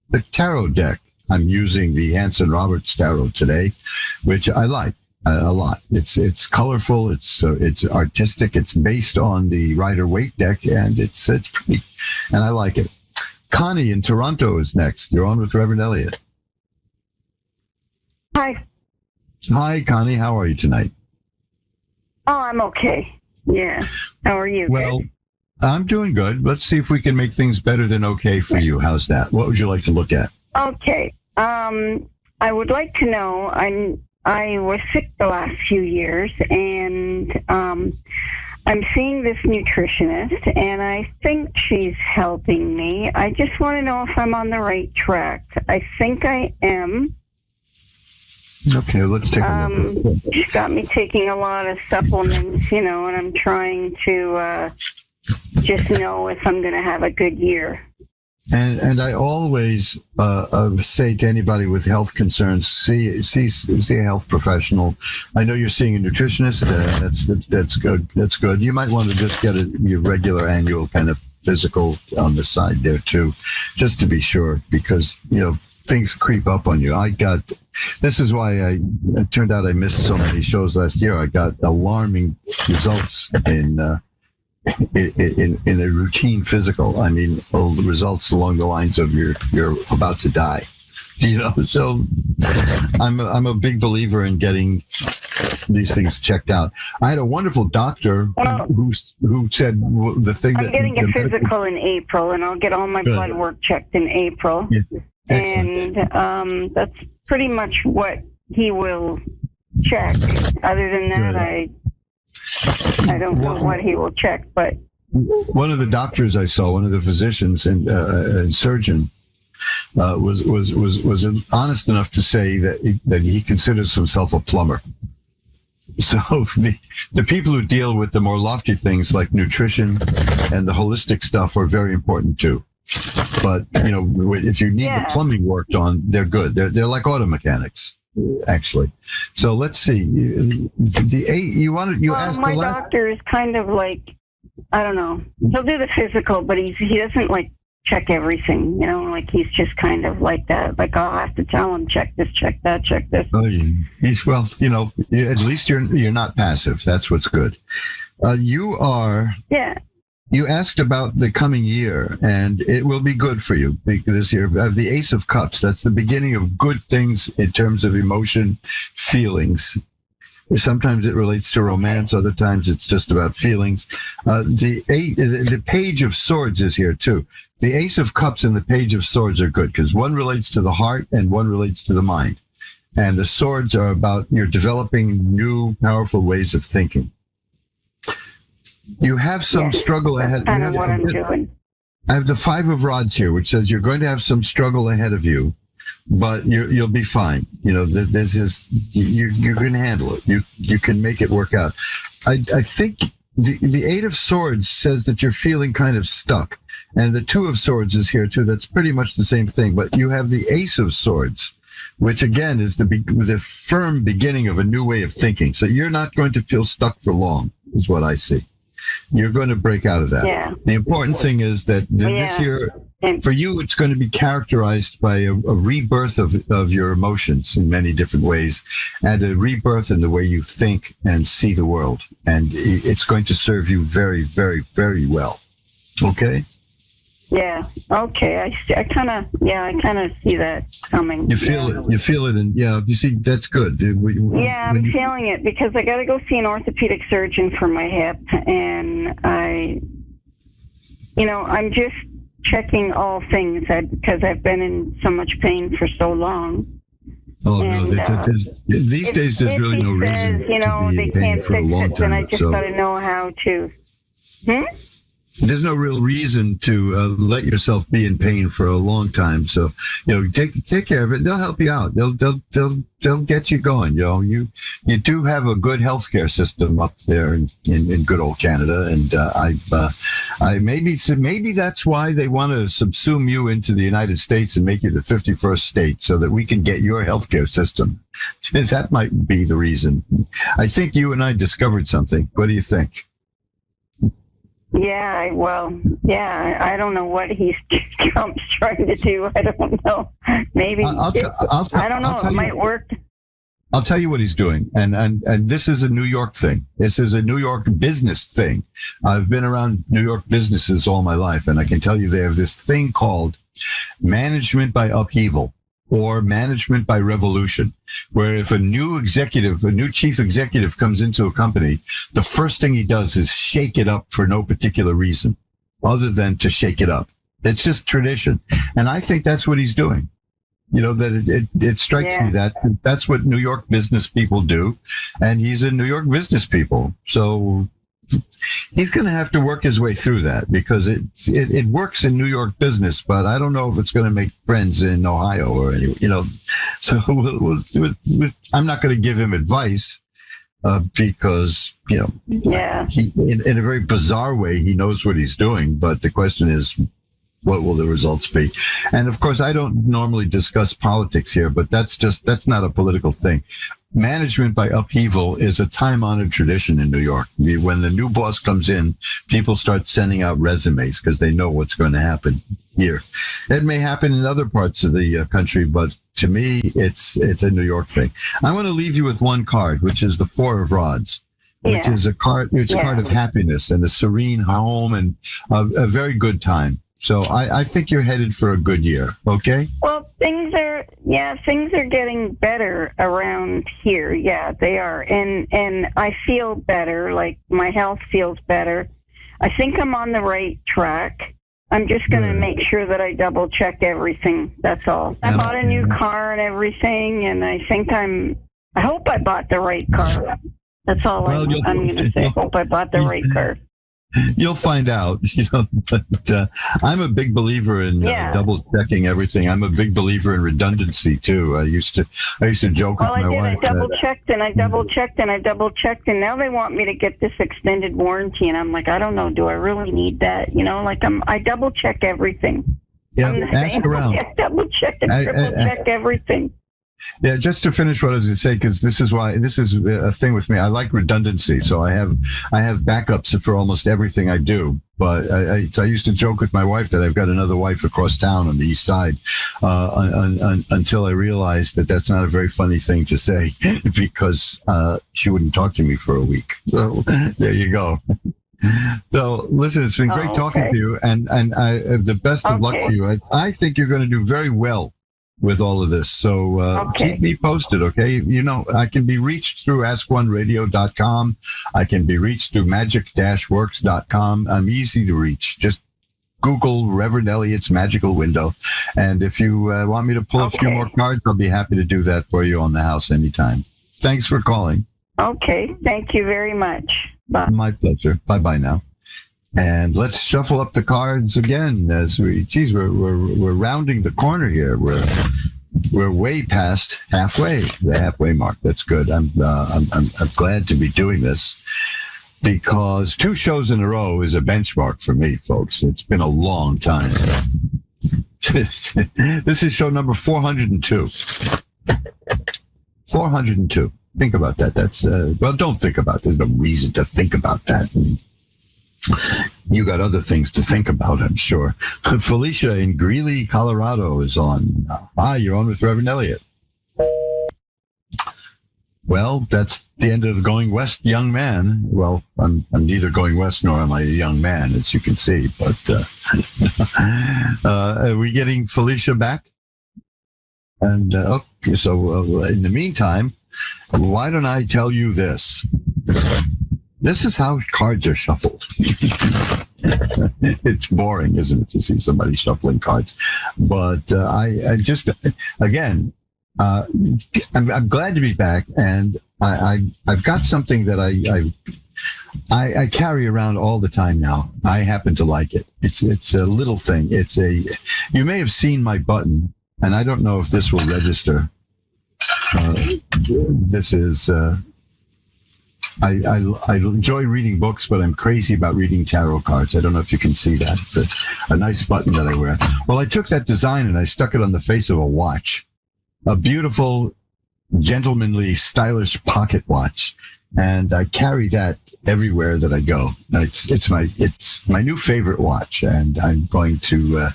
the tarot deck. I'm using the Hanson Roberts Tarot today, which I like a lot. It's colorful, it's artistic, it's based on the Rider-Waite deck, and it's pretty, and I like it. Connie in Toronto is next. You're on with Reverend Elliott. Hi. Hi, Connie. How are you tonight? Oh, I'm okay. Yeah. How are you? Well, I'm doing good. Let's see if we can make things better than okay for you. How's that? What would you like to look at? Okay. I would like to know, I was sick the last few years, and I'm seeing this nutritionist, and I think she's helping me. I just want to know if I'm on the right track. I think I am. Okay, let's take a look. She's got me taking a lot of supplements, you know, and I'm trying to just know if I'm going to have a good year. And I always say to anybody with health concerns, see a health professional. I know you're seeing a nutritionist. That's good. That's good. You might want to just get your regular annual kind of physical on the side there too, just to be sure, because you know things creep up on you. This is why it turned out I missed so many shows last year. I got alarming results in a routine physical. I mean, the results along the lines of you're about to die. You know, so I'm a big believer in getting these things checked out. I had a wonderful doctor who said the thing I'm getting a physical in April, and I'll get all my blood work checked in April. Yeah. And that's pretty much what he will check. Other than that, I don't know what he will check, but one of the doctors I saw, one of the physicians and surgeon, was honest enough to say that he considers himself a plumber. So the people who deal with the more lofty things like nutrition and the holistic stuff are very important too. But if you need the plumbing worked on, they're good. They're like auto mechanics, actually. So let's see. My doctor is kind of like, I don't know. He'll do the physical, but he doesn't like check everything. Like he's just kind of like that. Like I'll have to tell him, check this, check that, check this. Oh, yeah. At least you're not passive. That's what's good. You are. Yeah. You asked about the coming year, and it will be good for you this year. I have the Ace of Cups. That's the beginning of good things in terms of emotion, feelings. Sometimes it relates to romance. Other times it's just about feelings. The Page of Swords is here too. The Ace of Cups and the Page of Swords are good because one relates to the heart and one relates to the mind. And the swords are about you're developing new, powerful ways of thinking. You have some struggle ahead. That's kind of what I'm doing. I have the Five of Rods here, which says you're going to have some struggle ahead of you, but you'll be fine. You're going to handle it. You can make it work out. I think the Eight of Swords says that you're feeling kind of stuck, and the Two of Swords is here too. That's pretty much the same thing, but you have the Ace of Swords, which again is the firm beginning of a new way of thinking. So you're not going to feel stuck for long, is what I see. You're going to break out of that. Yeah. The important thing is that this year, for you, it's going to be characterized by a rebirth of your emotions in many different ways, and a rebirth in the way you think and see the world. And it's going to serve you very, very, very well. Okay? Yeah. Okay. I kind of see that coming. You feel it. You feel it, and you see that's good. I'm feeling it because I got to go see an orthopedic surgeon for my hip, and I'm just checking all things because I've been in so much pain for so long. Oh, and, no, these days there's really no reason to be in pain for a long time. And I just got to know how to. There's no real reason to let yourself be in pain for a long time. So, take care of it. They'll help you out. They'll get you going. You do have a good healthcare system up there in good old Canada, and maybe that's why they want to subsume you into the United States and make you the 51st state, so that we can get your healthcare system. That might be the reason. I think you and I discovered something. What do you think? Yeah, I don't know what Trump's trying to do. I don't know. Maybe I don't know. It might work. I'll tell you what he's doing, and this is a New York thing. This is a New York business thing. I've been around New York businesses all my life, and I can tell you they have this thing called management by upheaval, or management by revolution, where if a new chief executive comes into a company, the first thing he does is shake it up for no particular reason other than to shake it up. It's just tradition. And I think that's what he's doing. That it strikes me that that's what New York business people do. And he's a New York business people. So he's going to have to work his way through that, because it works in New York business, but I don't know if it's going to make friends in Ohio or anywhere, So I'm not going to give him advice because he in a very bizarre way he knows what he's doing. But the question is, what will the results be? And of course, I don't normally discuss politics here, but that's not a political thing. Management by upheaval is a time-honored tradition in New York. When the new boss comes in, people start sending out resumes because they know what's going to happen here. It may happen in other parts of the country, but to me, it's a New York thing. I want to leave you with one card, which is the Four of Rods, which is a card. It's a card of happiness and a serene home and a very good time. So I think you're headed for a good year. Okay. Well, things are getting better around here. Yeah, they are. And I feel better. Like my health feels better. I think I'm on the right track. I'm just going to make sure that I double check everything. That's all. I bought a new car and everything, and I hope I bought the right car. That's all I'm going to say. I hope I bought the right car. You'll find out, but I'm a big believer in double checking everything. I'm a big believer in redundancy too. I used to joke with my wife. I double checked and I double checked and I double checked, and now they want me to get this extended warranty, and I'm like, I don't know, do I really need that? I double check everything. Yeah, ask around. I double check and triple check everything. Yeah, just to finish what I was going to say, because this is a thing with me. I like redundancy, so I have backups for almost everything I do. But I used to joke with my wife that I've got another wife across town on the east side, until I realized that that's not a very funny thing to say, because she wouldn't talk to me for a week. So there you go. So listen, it's been great talking to you, and I the best of luck to you. I think you're going to do very well with all of this. So keep me posted, okay? I can be reached through ask1radio.com. I can be reached through magic-works.com. I'm easy to reach. Just Google Reverend Elliott's Magical Window. And if you want me to pull a few more cards, I'll be happy to do that for you on the house anytime. Thanks for calling. Okay. Thank you very much. Bye. My pleasure. Bye-bye now. And let's shuffle up the cards again as we're rounding the corner here. We're way past the halfway mark. That's good. I'm glad to be doing this, because 2 shows in a row is a benchmark for me, folks. It's been a long time. This is show number 402. 402. Think about that. That's don't think about it. There's no reason to think about that. You got other things to think about, I'm sure. Felicia in Greeley, Colorado is on. Hi, you're on with Reverend Elliott. Well, that's the end of the Going West young man. Well, I'm neither going west nor am I a young man, as you can see. But are we getting Felicia back? And okay, so in the meantime, why don't I tell you this? This is how cards are shuffled. It's boring, isn't it, to see somebody shuffling cards? But I just, again, I'm glad to be back, and I've got something that I carry around all the time now. I happen to like it. It's a little thing. You may have seen my button, and I don't know if this will register. This is. I enjoy reading books, but I'm crazy about reading tarot cards. I don't know if you can see that. It's a nice button that I wear. Well, I took that design and I stuck it on the face of a watch, a beautiful, gentlemanly, stylish pocket watch, and I carry that everywhere that I go. It's my new favorite watch, and I'm going to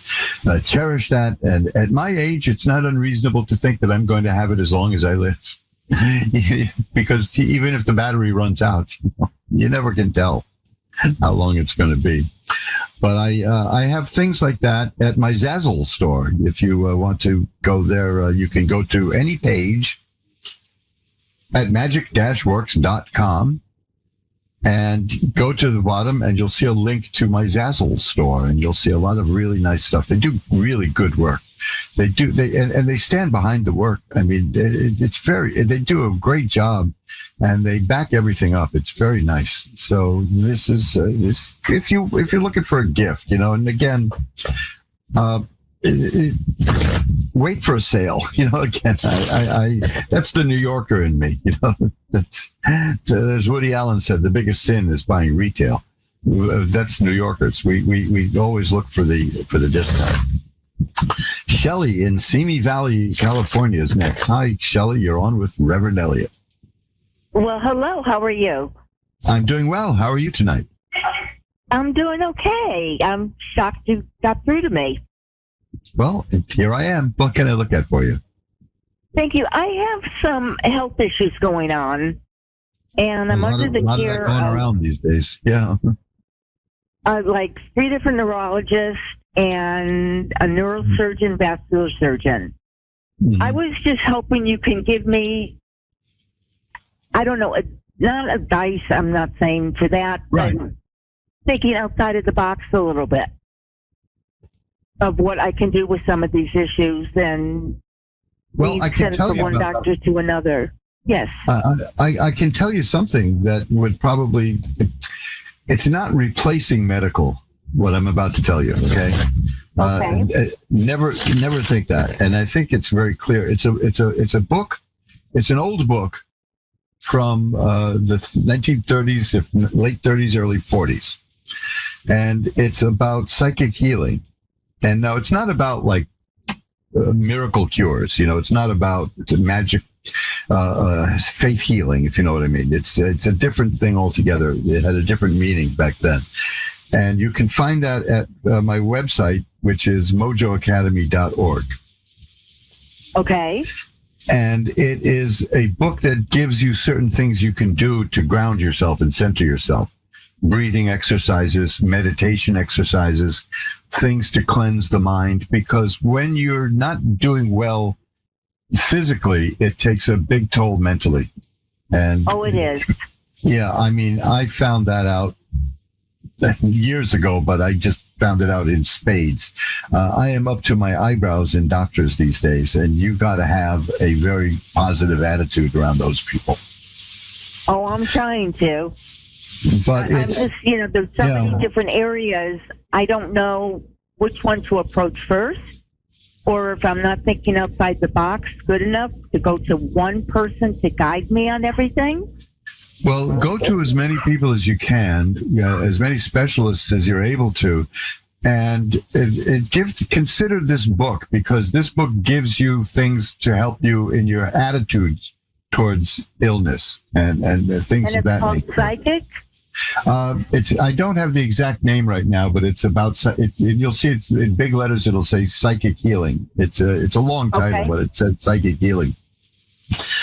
cherish that. And at my age, it's not unreasonable to think that I'm going to have it as long as I live. Because even if the battery runs out, you never can tell how long it's going to be. But I have things like that at my Zazzle store. If you want to go there, you can go to any page at magic-works.com and go to the bottom, and you'll see a link to my Zazzle store, and you'll see a lot of really nice stuff. They do really good work. They do. And they stand behind the work. I mean, they do a great job, and they back everything up. It's very nice. So this is if you're looking for a gift, and again, wait for a sale. Again, I that's the New Yorker in me. That's as Woody Allen said, the biggest sin is buying retail. That's New Yorkers. We always look for the discount. Shelley in Simi Valley, California is next. Hi, Shelley. You're on with Reverend Elliott. Well, hello. How are you? I'm doing well. How are you tonight? I'm doing okay. I'm shocked you got through to me. Well, here I am. What can I look at for you? Thank you. I have some health issues going on, and I'm under the care of going around these days. Yeah. Like 3 different neurologists and a neurosurgeon, vascular surgeon. Mm-hmm. I was just hoping you can give me, I don't know, not advice, I'm not saying for that, right, but thinking outside of the box a little bit. of what I can do with some of these issues than Well, I can send tell from you one about, doctor to another. Yes. I can tell you something that would probably, it's not replacing medical, what I'm about to tell you, okay? Never think that. And I think it's very clear. It's a book. It's an old book from the 1930s, late 30s, early 40s. And it's about psychic healing. And now it's not about like miracle cures. It's not about magic, faith healing, if you know what I mean. It's a different thing altogether. It had a different meaning back then. And you can find that at my website, which is mojoacademy.org. Okay. And it is a book that gives you certain things you can do to ground yourself and center yourself. Breathing exercises, meditation exercises, things to cleanse the mind. Because when you're not doing well physically, it takes a big toll mentally. And it is. Yeah, I mean, I found that out years ago, but I just found it out in spades. I am up to my eyebrows in doctors these days, and you got to have a very positive attitude around those people. Oh, I'm trying to. But it's, just, there's so many different areas. I don't know which one to approach first, or if I'm not thinking outside the box good enough to go to one person to guide me on everything. Well, go to as many people as you can, as many specialists as you're able to, and consider this book, because this book gives you things to help you in your attitudes towards illness and things of that nature. And it's called Psychic? I don't have the exact name right now, but it's about. You'll see it's in big letters. It'll say psychic healing. It's a long title, but it says psychic healing.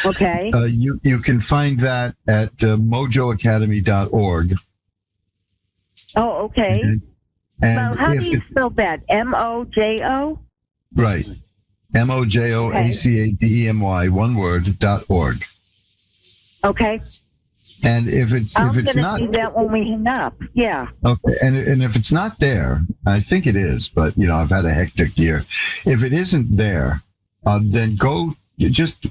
Okay. You can find that at mojoacademy.org. Oh, okay. And how do you spell that? MOJO? Right. MOJOACADEMY, one word, .org. Okay. And if it's not, do that when we hang up. Yeah. Okay. And if it's not there, I think it is, but I've had a hectic year. If it isn't there, then just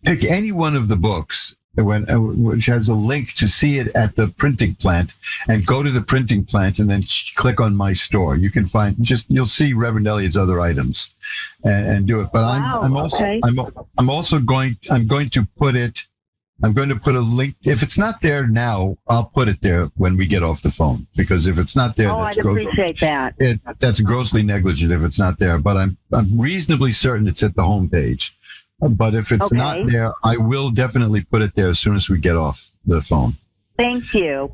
pick any one of the books which has a link to see it at the printing plant, and go to the printing plant and then click on my store. You can find you'll see Reverend Elliott's other items and do it. But I'm going to put a link. If it's not there now, I'll put it there when we get off the phone, because if it's not there, I'd appreciate that. That's grossly negligent if it's not there, but I'm reasonably certain it's at the homepage. But if it's not there, I will definitely put it there as soon as we get off the phone. Thank you.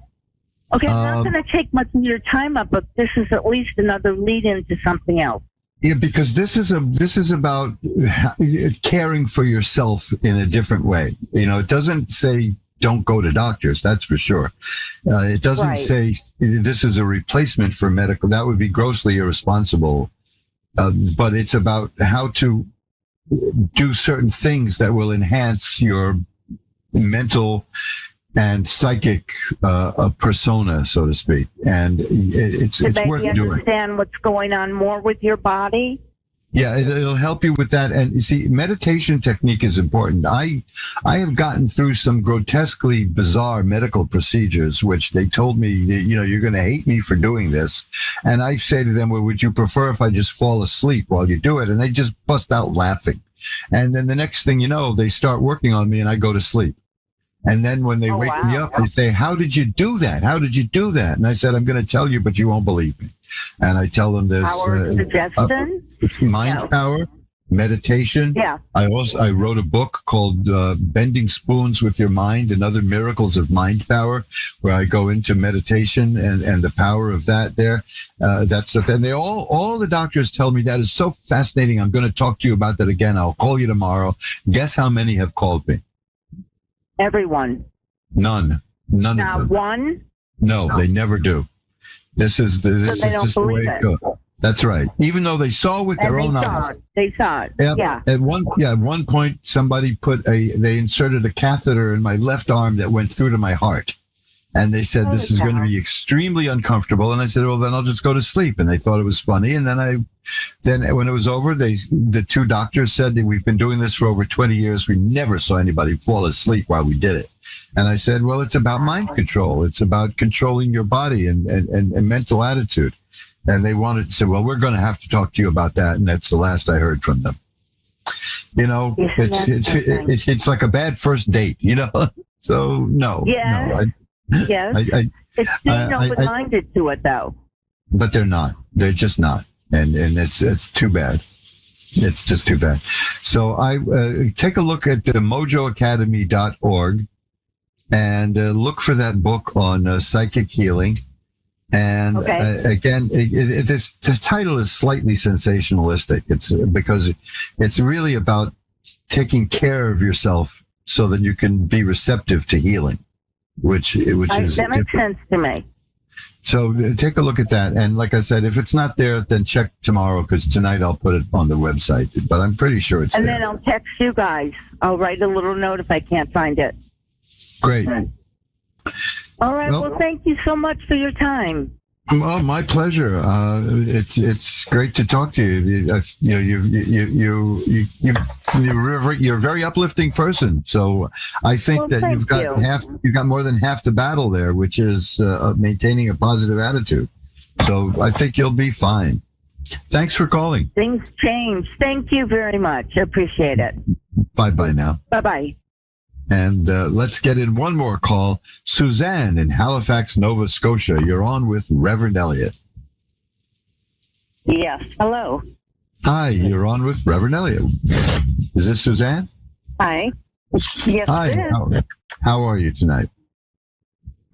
Okay, I'm not going to take much of your time up, but this is at least another lead into something else. Yeah, because this is about caring for yourself in a different way. It doesn't say don't go to doctors, that's for sure. It doesn't say this is a replacement for medical. That would be grossly irresponsible. But it's about how to do certain things that will enhance your mental and psychic persona, so to speak. And it's worth doing. To understand what's going on more with your body? Yeah, it'll help you with that. And you see, meditation technique is important. I have gotten through some grotesquely bizarre medical procedures, which they told me, you're going to hate me for doing this. And I say to them, well, would you prefer if I just fall asleep while you do it? And they just bust out laughing. And then the next thing you know, they start working on me and I go to sleep. And then when they wake me up, they say, how did you do that? How did you do that? And I said, I'm going to tell you, but you won't believe me. And I tell them this. Suggestion? It's mind power, meditation. Yeah. I wrote a book called Bending Spoons with Your Mind and Other Miracles of Mind Power, where I go into meditation and the power of that there. That's the thing. All the doctors tell me that is so fascinating. I'm going to talk to you about that again. I'll call you tomorrow. Guess how many have called me? Everyone. None of them. Not one? No, they never do. This is just the way it goes. That's right. Even though they saw with their own eyes. They saw it. Yeah. At one point, somebody they inserted a catheter in my left arm that went through to my heart. And they said, this is going to be extremely uncomfortable. And I said, well, then I'll just go to sleep. And they thought it was funny. And then when it was over, the two doctors said that we've been doing this for over 20 years. We never saw anybody fall asleep while we did it. And I said, well, it's about mind control. It's about controlling your body and mental attitude. And they wanted to say, well, we're going to have to talk to you about that. And that's the last I heard from them. You know, it's like a bad first date, you know? So, no. Yeah. Yes. It's being open-minded to it, though. But they're not. They're just not. And it's too bad. It's just too bad. So I take a look at mojoacademy.org and look for that book on psychic healing. And again, the title is slightly sensationalistic. It's because it's really about taking care of yourself so that you can be receptive to healing, which is that makes sense to me. So take a look at that. And like I said, if it's not there, then check tomorrow, because tonight I'll put it on the website. But I'm pretty sure it's there. And then I'll text you guys. I'll write a little note if I can't find it. Great. All right. Well, thank you so much for your time. Oh, my pleasure. It's great to talk to you. You're a very uplifting person. So I think that you've got more than half the battle there, which is maintaining a positive attitude. So I think you'll be fine. Thanks for calling. Things change. Thank you very much. Appreciate it. Bye now. Bye. And let's get in one more call. Suzanne in Halifax, Nova Scotia. You're on with Reverend Elliot. Yes. Hello. Hi, you're on with Reverend Elliot. Is this Suzanne? Hi. Yes, Hi. it is. How are you tonight?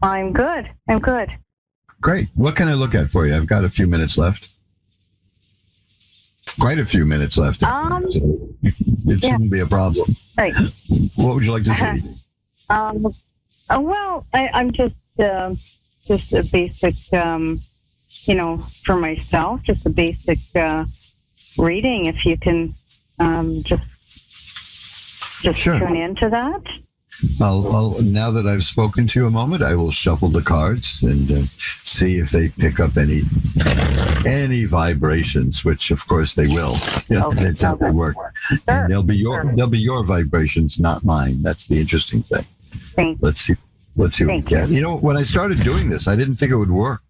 I'm good. Great. What can I look at for you? I've got a few minutes left. Quite a few minutes left. So it shouldn't be a problem. Right. What would you like to see? Well, I'm just a basic, for myself, just a basic reading. If you can just sure. tune into that. I'll now that I've spoken to you a moment, I will shuffle the cards and see if they pick up any vibrations, which of course they will. That's how they work. Sure. And they'll be your vibrations, not mine. That's the interesting thing. Let's see what we get. You know, when I started doing this, I didn't think it would work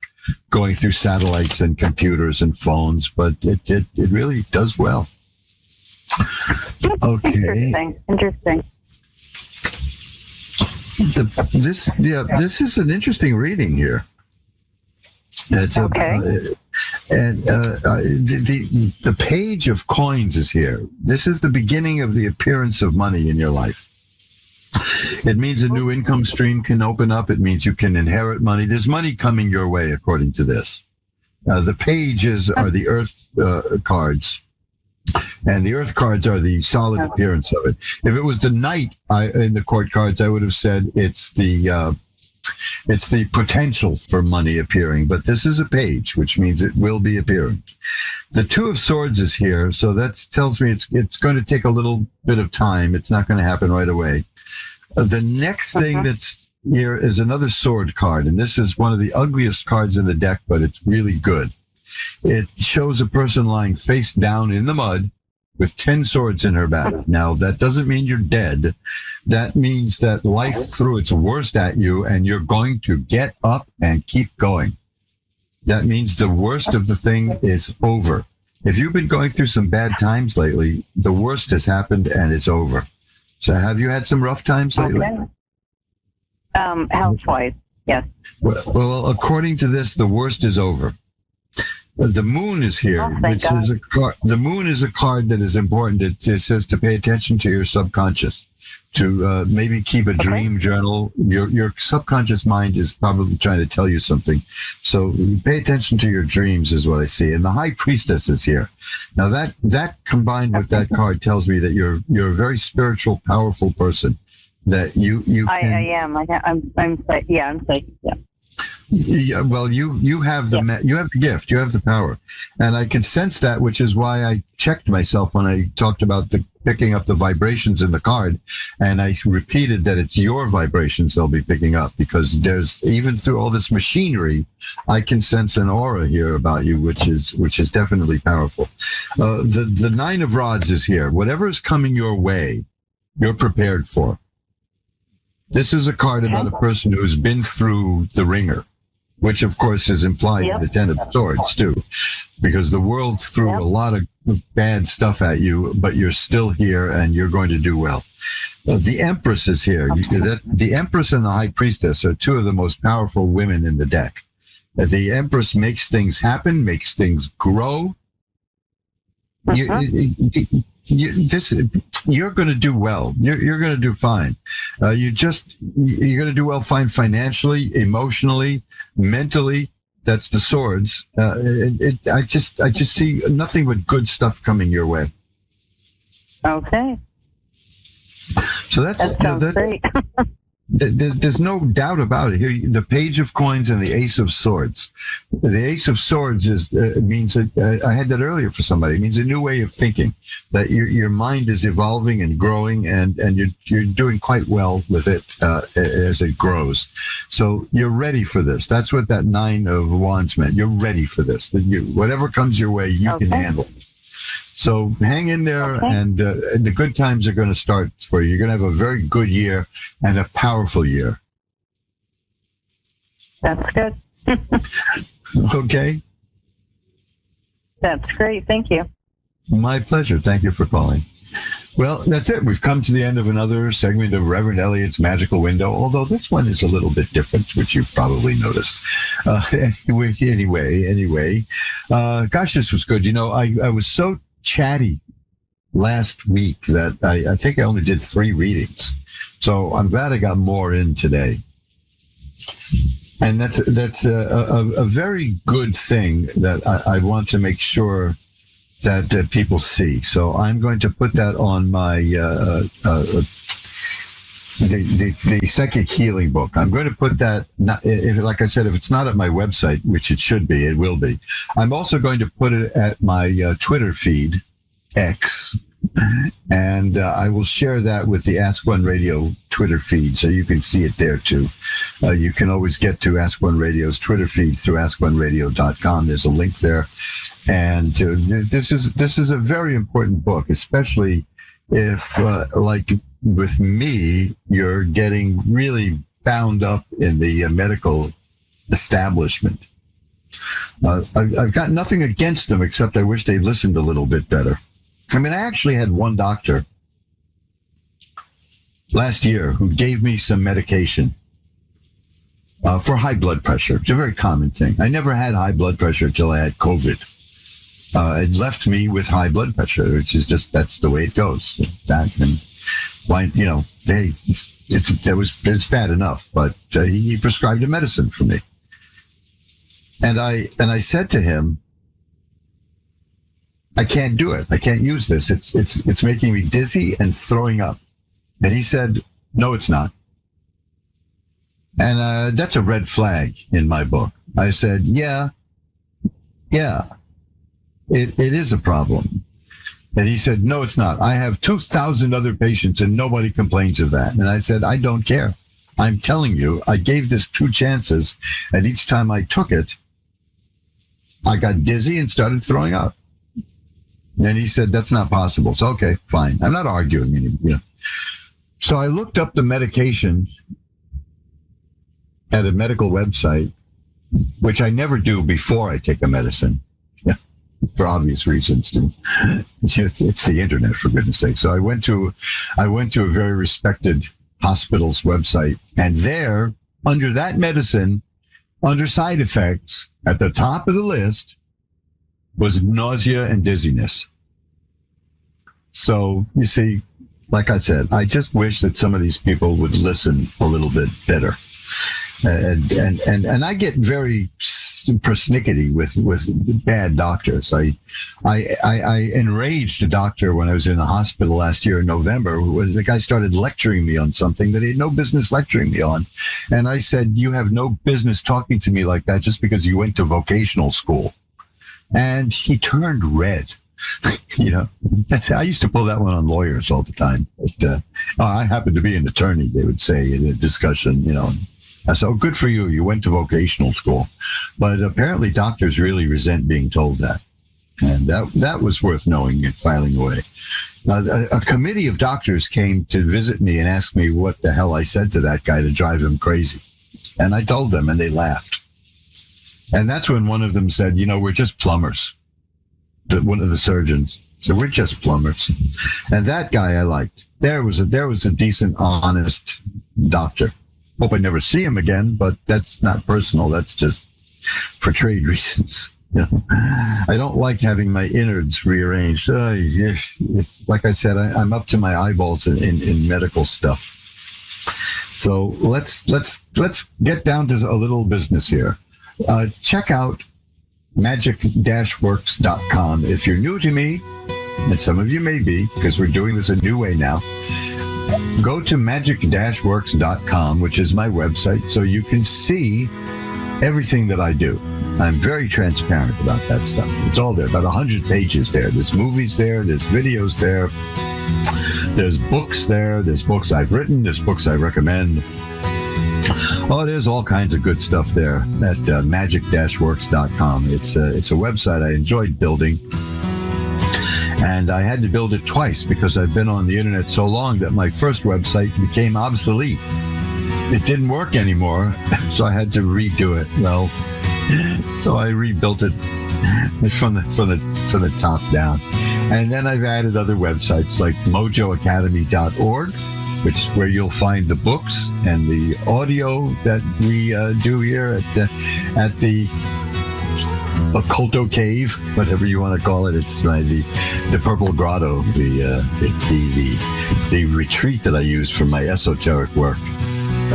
going through satellites and computers and phones, but it really does well. Okay. Interesting. This is an interesting reading here. That's okay. The page of coins is here. This is the beginning of the appearance of money in your life. It means a new income stream can open up. It means you can inherit money. There's money coming your way, according to this. The pages are the earth cards. And the earth cards are the solid appearance of it. If it was the knight in the court cards, I would have said it's the potential for money appearing. But this is a page, which means it will be appearing. The Two of Swords is here, so that tells me it's going to take a little bit of time. It's not going to happen right away. The next thing that's here is another sword card, and this is one of the ugliest cards in the deck, but it's really good. It shows a person lying face down in the mud with 10 swords in her back. Now, that doesn't mean you're dead. That means that life threw its worst at you, and you're going to get up and keep going. That means the worst of the thing is over. If you've been going through some bad times lately, the worst has happened and it's over. So have you had some rough times lately? Health-wise, yes. Well, according to this, the worst is over. The moon is here, which is a card. The moon is a card that is important. It says to pay attention to your subconscious, to maybe keep a dream journal. Your subconscious mind is probably trying to tell you something. So pay attention to your dreams is what I see. And the High Priestess is here. Now that combined with that card tells me that you're a very spiritual, powerful person. That you can, I am. I'm psychic. Yeah. Yeah, well, you have the you have the gift, you have the power, and I can sense that, which is why I checked myself when I talked about picking up the vibrations in the card, and I repeated that it's your vibrations they'll be picking up, because there's, even through all this machinery, I can sense an aura here about you, which is definitely powerful. The Nine of Rods is here. Whatever is coming your way, you're prepared for. This is a card about a person who's been through the ringer, which of course is implied in the Ten of Swords too, because the world threw a lot of bad stuff at you, but you're still here and you're going to do well. The Empress is here. The Empress and the High Priestess are two of the most powerful women in the deck. The Empress makes things happen, makes things grow. You're going to do well. You're going to do fine. You're going to do well, fine financially, emotionally, mentally. That's the Swords. I just see nothing but good stuff coming your way. Okay. So that sounds great. There's no doubt about it. Here, the Page of Coins and the Ace of Swords. The Ace of Swords means I had that earlier for somebody. It means a new way of thinking. That your mind is evolving and growing, and you're doing quite well with it as it grows. So you're ready for this. That's what that Nine of Wands meant. You're ready for this. Whatever comes your way, you can handle. So hang in there, and the good times are going to start for you. You're going to have a very good year and a powerful year. That's good. Okay? That's great. Thank you. My pleasure. Thank you for calling. Well, that's it. We've come to the end of another segment of Reverend Elliott's Magical Window, although this one is a little bit different, which you've probably noticed. Anyway, gosh, this was good. You know, I was so chatty last week that I think I only did 3 readings. So I'm glad I got more in today. And that's a very good thing that I want to make sure that people see. So I'm going to put that on my the Psychic Healing book. I'm going to put that, like I said, if it's not at my website, which it should be, it will be. I'm also going to put it at my Twitter feed, X, and I will share that with the Ask One Radio Twitter feed, so you can see it there too. You can always get to Ask One Radio's Twitter feed through askoneradio.com. There's a link there, and this is a very important book, especially if, like with me, you're getting really bound up in the medical establishment. I've got nothing against them, except I wish they'd listened a little bit better. I mean, I actually had one doctor last year who gave me some medication for high blood pressure. It's a very common thing. I never had high blood pressure until I had COVID. It left me with high blood pressure, which is just, that's the way it goes. It's bad enough, but he prescribed a medicine for me. And I said to him, I can't do it. I can't use this. It's making me dizzy and throwing up. And he said, no, it's not. And that's a red flag in my book. I said, yeah, it is a problem. And he said, no, it's not. I have 2,000 other patients and nobody complains of that. And I said, I don't care. I'm telling you, I gave this 2 chances, and each time I took it, I got dizzy and started throwing up. And he said, that's not possible. So, okay, fine. I'm not arguing anymore. So I looked up the medication at a medical website, which I never do before I take a medicine, for obvious reasons. It's the internet, for goodness sake. So I went to a very respected hospital's website, and there, under that medicine, under side effects, at the top of the list, was nausea and dizziness. So, you see, like I said, I just wish that some of these people would listen a little bit better. And I get very persnickety with bad doctors. I enraged a doctor when I was in the hospital last year in November. The guy started lecturing me on something that he had no business lecturing me on. And I said, you have no business talking to me like that just because you went to vocational school. And he turned red. You know, I used to pull that one on lawyers all the time. But, I happen to be an attorney, they would say in a discussion, you know. I said, oh, good for you. You went to vocational school. But apparently doctors really resent being told that. And that was worth knowing and filing away. A committee of doctors came to visit me and asked me what the hell I said to that guy to drive him crazy. And I told them, and they laughed. And that's when one of them said, you know, we're just plumbers. One of the surgeons. So we're just plumbers. And that guy I liked. There was a decent, honest doctor. Hope I never see him again, but that's not personal. That's just for trade reasons. You know? I don't like having my innards rearranged. It's like I said, I'm up to my eyeballs in medical stuff. So let's get down to a little business here. Check out magic-works.com. If you're new to me, and some of you may be, because we're doing this a new way now, go to magic-works.com, which is my website, so you can see everything that I do. I'm very transparent about that stuff. It's all there, about 100 pages there. There's movies there, there's videos there, there's books there, there's books I've written, there's books I recommend. Oh, there's all kinds of good stuff there at magic-works.com. It's a website I enjoyed building. And I had to build it twice because I've been on the internet so long that my first website became obsolete. It didn't work anymore, so I had to redo it. Well, so I rebuilt it from the top down. And then I've added other websites like mojoacademy.org, which is where you'll find the books and the audio that we do here at the Occulto Cave, whatever you want to call it. It's the Purple Grotto, the retreat that I use for my esoteric work.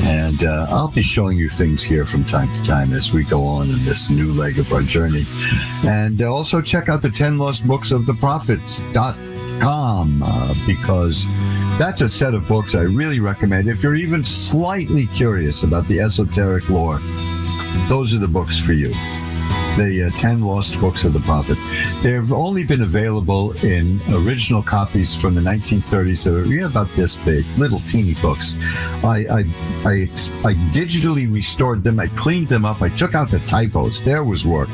And I'll be showing you things here from time to time as we go on in this new leg of our journey. And also check out the 10 Lost Books of the Prophets.com because that's a set of books I really recommend. If you're even slightly curious about the esoteric lore, those are the books for you. The 10 Lost Books of the Prophets. They've only been available in original copies from the 1930s, so they're about this big, little teeny books. I digitally restored them. I cleaned them up. I took out the typos. There was work.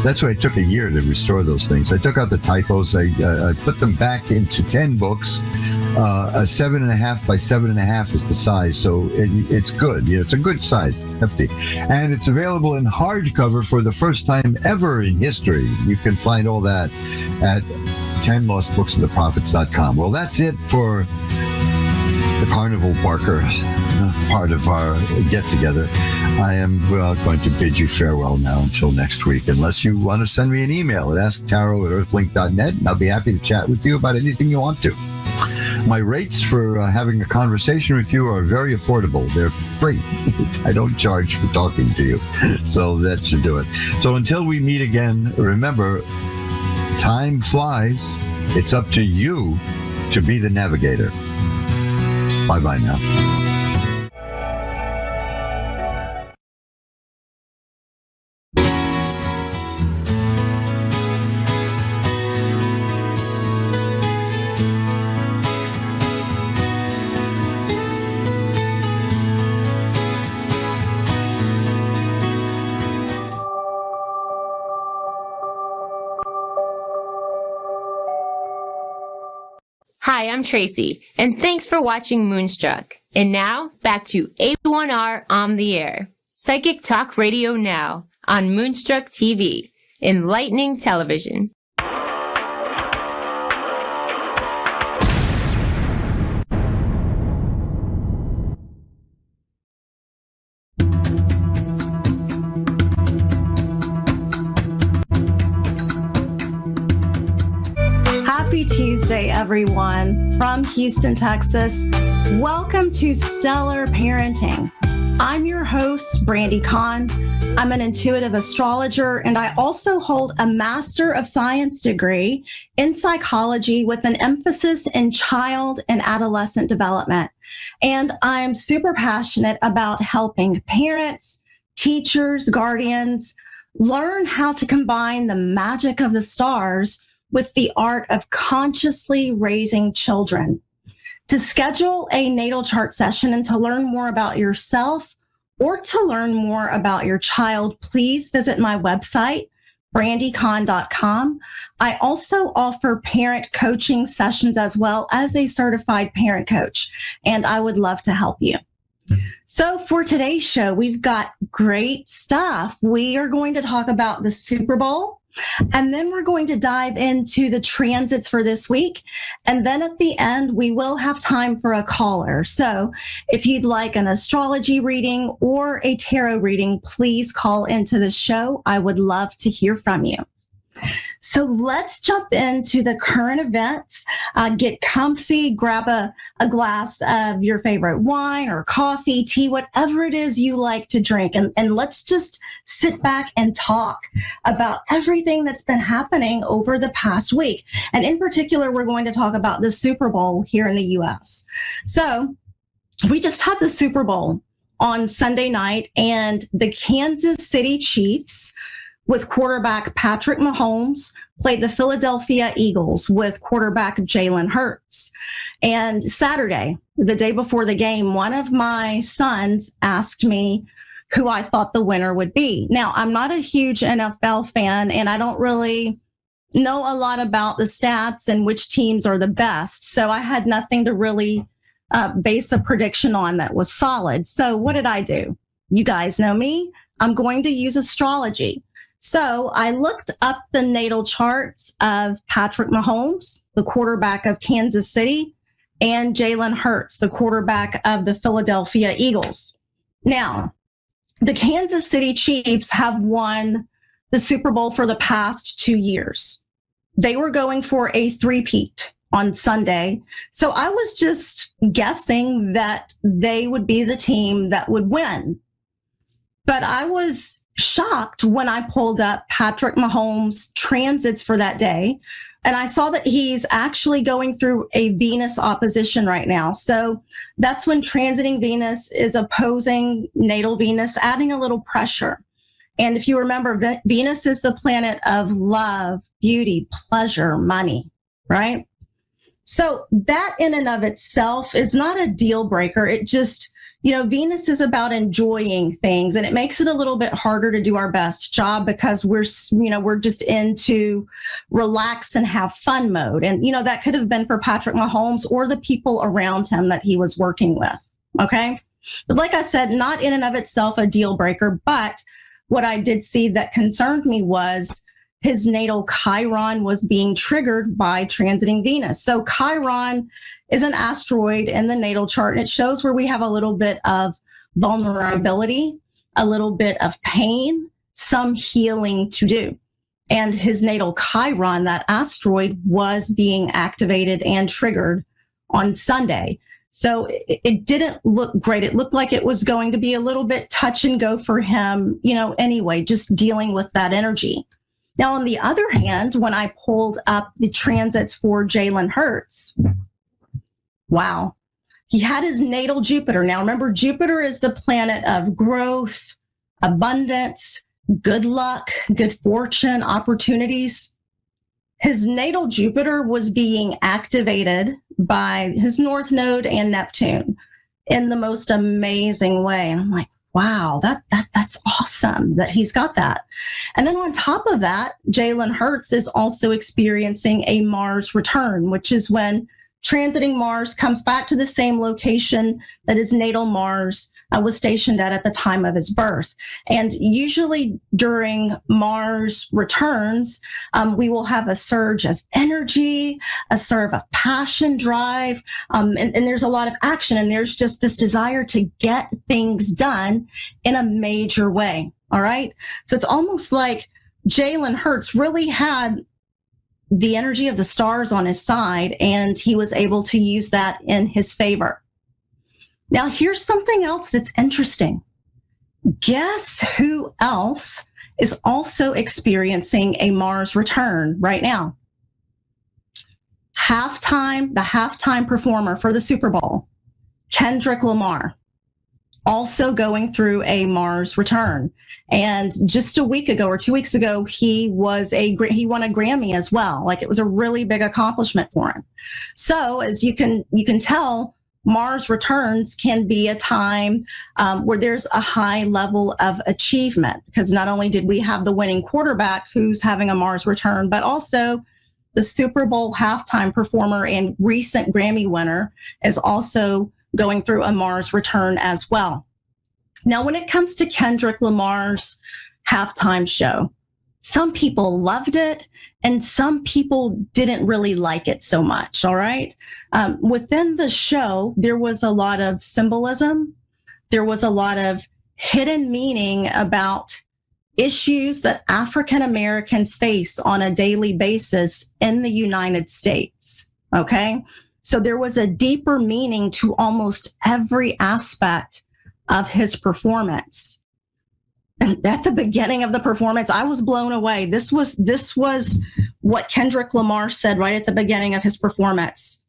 That's why it took a year to restore those things. I took out the typos. I put them back into 10 books. A 7.5 by 7.5 is the size, so it's good. You know, it's a good size. It's hefty, and it's available in hardcover for the first time ever in history. You can find all that at 10lostbooksoftheprophets.com. Well, that's it for the Carnival Barker part of our get-together. I am going to bid you farewell now until next week, unless you want to send me an email at asktaro@earthlink.net, and I'll be happy to chat with you about anything you want to. My rates for having a conversation with you are very affordable. They're free. I don't charge for talking to you. So that should do it. So until we meet again, remember, time flies. It's up to you to be the navigator. Bye-bye now. Hi, I'm Tracy, and thanks for watching Moonstruck. And now, back to A1R on the air. Psychic Talk Radio now on Moonstruck TV, enlightening television. Happy Tuesday, everyone, from Houston, Texas. Welcome to Stellar Parenting. I'm your host, Brandy Kahn. I'm an intuitive astrologer, and I also hold a Master of Science degree in psychology with an emphasis in child and adolescent development. And I'm super passionate about helping parents, teachers, guardians learn how to combine the magic of the stars with the art of consciously raising children. To schedule a natal chart session and to learn more about yourself or to learn more about your child, please visit my website, brandycon.com. I also offer parent coaching sessions as well as a certified parent coach, and I would love to help you. So for today's show, we've got great stuff. We are going to talk about the Super Bowl, and then we're going to dive into the transits for this week. And then at the end, we will have time for a caller. So if you'd like an astrology reading or a tarot reading, please call into the show. I would love to hear from you. So let's jump into the current events. Get comfy, grab a glass of your favorite wine or coffee, tea, whatever it is you like to drink. And let's just sit back and talk about everything that's been happening over the past week. And in particular, we're going to talk about the Super Bowl here in the U.S. So we just had the Super Bowl on Sunday night, and the Kansas City Chiefs with quarterback Patrick Mahomes played the Philadelphia Eagles with quarterback Jalen Hurts. And Saturday, the day before the game, one of my sons asked me who I thought the winner would be. Now, I'm not a huge NFL fan, and I don't really know a lot about the stats and which teams are the best. So I had nothing to really base a prediction on that was solid. So what did I do? You guys know me. I'm going to use astrology. So I looked up the natal charts of Patrick Mahomes, the quarterback of Kansas City, and Jalen Hurts, the quarterback of the Philadelphia Eagles. Now, the Kansas City Chiefs have won the Super Bowl for the past 2 years. They were going for a three-peat on Sunday. So I was just guessing that they would be the team that would win. But I was shocked when I pulled up Patrick Mahomes' transits for that day, and I saw that he's actually going through a Venus opposition right now. So that's when transiting Venus is opposing natal Venus, adding a little pressure. And if you remember, Venus is the planet of love, beauty, pleasure, money, right? So that in and of itself is not a deal breaker. It just, Venus is about enjoying things, and it makes it a little bit harder to do our best job because we're just into relax and have fun mode. And, that could have been for Patrick Mahomes or the people around him that he was working with. Okay. But like I said, not in and of itself a deal breaker. But what I did see that concerned me was his natal Chiron was being triggered by transiting Venus. So Chiron is an asteroid in the natal chart, and it shows where we have a little bit of vulnerability, a little bit of pain, some healing to do. And his natal Chiron, that asteroid, was being activated and triggered on Sunday. So it didn't look great. It looked like it was going to be a little bit touch and go for him, anyway, just dealing with that energy. Now, on the other hand, when I pulled up the transits for Jalen Hurts, wow, he had his natal Jupiter. Now, remember, Jupiter is the planet of growth, abundance, good luck, good fortune, opportunities. His natal Jupiter was being activated by his North Node and Neptune in the most amazing way. And I'm like, wow, that's awesome that he's got that. And then on top of that, Jalen Hurts is also experiencing a Mars return, which is when transiting Mars comes back to the same location that his natal Mars was stationed at the time of his birth. And usually during Mars returns, we will have a surge of energy, a surge of passion, drive, and there's a lot of action, and there's just this desire to get things done in a major way. All right. So it's almost like Jalen Hurts really had the energy of the stars on his side, and he was able to use that in his favor. Now, here's something else that's interesting. Guess who else is also experiencing a Mars return right now? The halftime performer for the Super Bowl, Kendrick Lamar, also going through a Mars return. And just a week ago or 2 weeks ago, he won a Grammy as well. Like, it was a really big accomplishment for him. So as you can tell, Mars returns can be a time where there's a high level of achievement, because not only did we have the winning quarterback who's having a Mars return, but also the Super Bowl halftime performer and recent Grammy winner is also going through a Mars return as well. Now, when it comes to Kendrick Lamar's halftime show, some people loved it and some people didn't really like it so much, all right? Within the show, there was a lot of symbolism. There was a lot of hidden meaning about issues that African Americans face on a daily basis in the United States, okay? So there was a deeper meaning to almost every aspect of his performance. And at the beginning of the performance, I was blown away. This was what Kendrick Lamar said right at the beginning of his performance.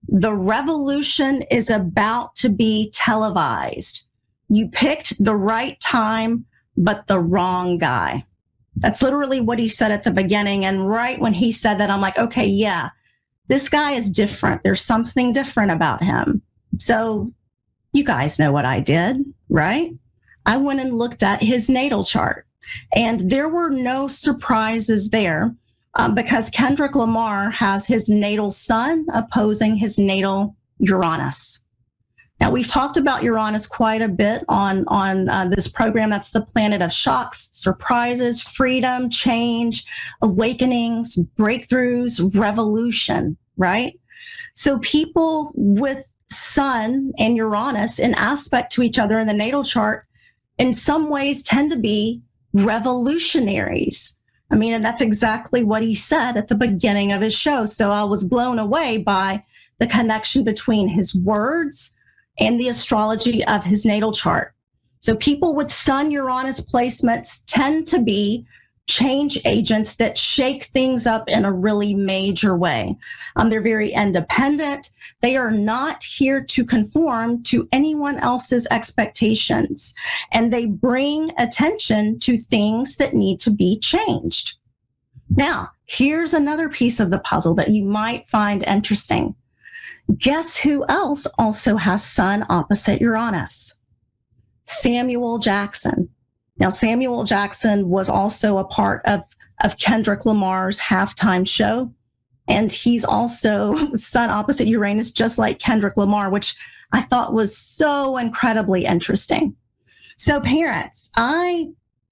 The revolution is about to be televised. You picked the right time, but the wrong guy. That's literally what he said at the beginning. And right when he said that, I'm like, okay, yeah, this guy is different. There's something different about him. So you guys know what I did, right? I went and looked at his natal chart, and there were no surprises there because Kendrick Lamar has his natal sun opposing his natal Uranus. Now, we've talked about Uranus quite a bit on this program. That's the planet of shocks, surprises, freedom, change, awakenings, breakthroughs, revolution, right? So people with Sun and Uranus in aspect to each other in the natal chart in some ways tend to be revolutionaries. I mean, and that's exactly what he said at the beginning of his show. So I was blown away by the connection between his words and the astrology of his natal chart. So people with Sun Uranus placements tend to be change agents that shake things up in a really major way. They're very independent. They are not here to conform to anyone else's expectations. And they bring attention to things that need to be changed. Now, here's another piece of the puzzle that you might find interesting. Guess who else also has Sun opposite Uranus? Samuel Jackson. Now, Samuel Jackson was also a part of Kendrick Lamar's halftime show, and he's also Sun opposite Uranus, just like Kendrick Lamar, which I thought was so incredibly interesting. So parents, I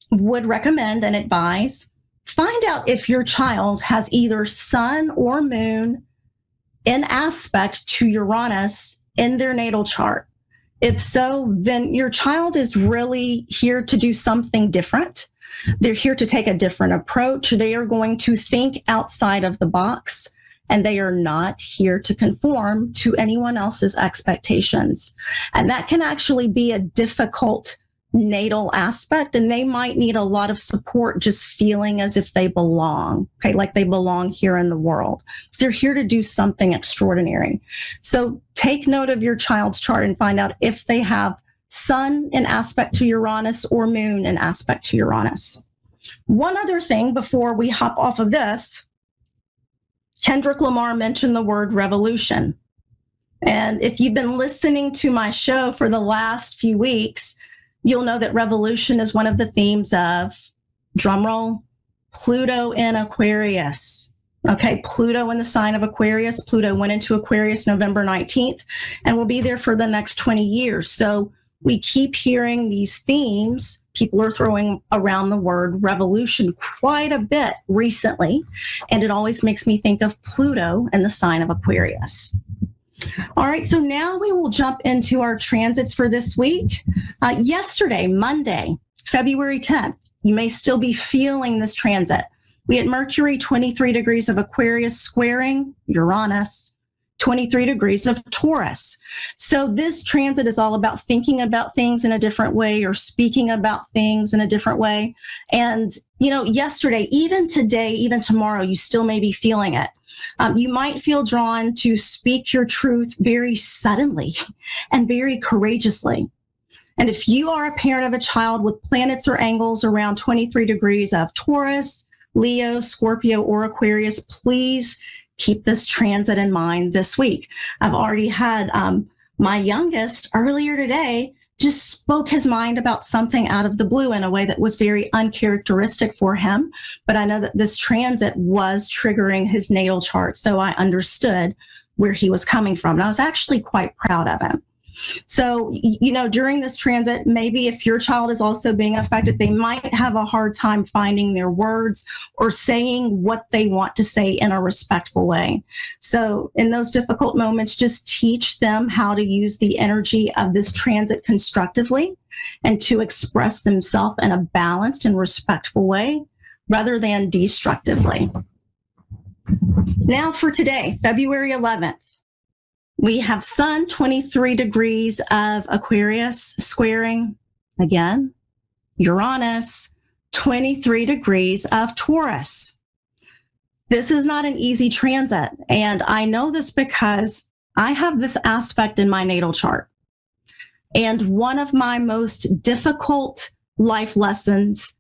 would recommend and advise, find out if your child has either Sun or Moon in aspect to Uranus in their natal chart. If so, then your child is really here to do something different. They're here to take a different approach. They are going to think outside of the box, and they are not here to conform to anyone else's expectations. And that can actually be a difficult natal aspect, and they might need a lot of support just feeling as if they belong, okay, like they belong here in the world. So they're here to do something extraordinary. So take note of your child's chart and find out if they have Sun in aspect to Uranus or Moon in aspect to Uranus. One other thing before we hop off of this, Kendrick Lamar mentioned the word revolution. And if you've been listening to my show for the last few weeks, you'll know that revolution is one of the themes of, drumroll, Pluto in Aquarius. Okay, Pluto in the sign of Aquarius. Pluto went into Aquarius November 19th and will be there for the next 20 years. So we keep hearing these themes. People are throwing around the word revolution quite a bit recently, and it always makes me think of Pluto in the sign of Aquarius. All right, so now we will jump into our transits for this week. Yesterday, Monday, February 10th, you may still be feeling this transit. We had Mercury 23 degrees of Aquarius squaring Uranus, 23 degrees of Taurus. So this transit is all about thinking about things in a different way or speaking about things in a different way. And, yesterday, even today, even tomorrow, you still may be feeling it. You might feel drawn to speak your truth very suddenly and very courageously. And if you are a parent of a child with planets or angles around 23 degrees of Taurus, Leo, Scorpio, or Aquarius, please keep this transit in mind this week. I've already had my youngest earlier today just spoke his mind about something out of the blue in a way that was very uncharacteristic for him. But I know that this transit was triggering his natal chart, so I understood where he was coming from. And I was actually quite proud of him. So, during this transit, maybe if your child is also being affected, they might have a hard time finding their words or saying what they want to say in a respectful way. So in those difficult moments, just teach them how to use the energy of this transit constructively and to express themselves in a balanced and respectful way rather than destructively. Now for today, February 11th. We have Sun 23 degrees of Aquarius squaring, again, Uranus 23 degrees of Taurus. This is not an easy transit, and I know this because I have this aspect in my natal chart. And one of my most difficult life lessons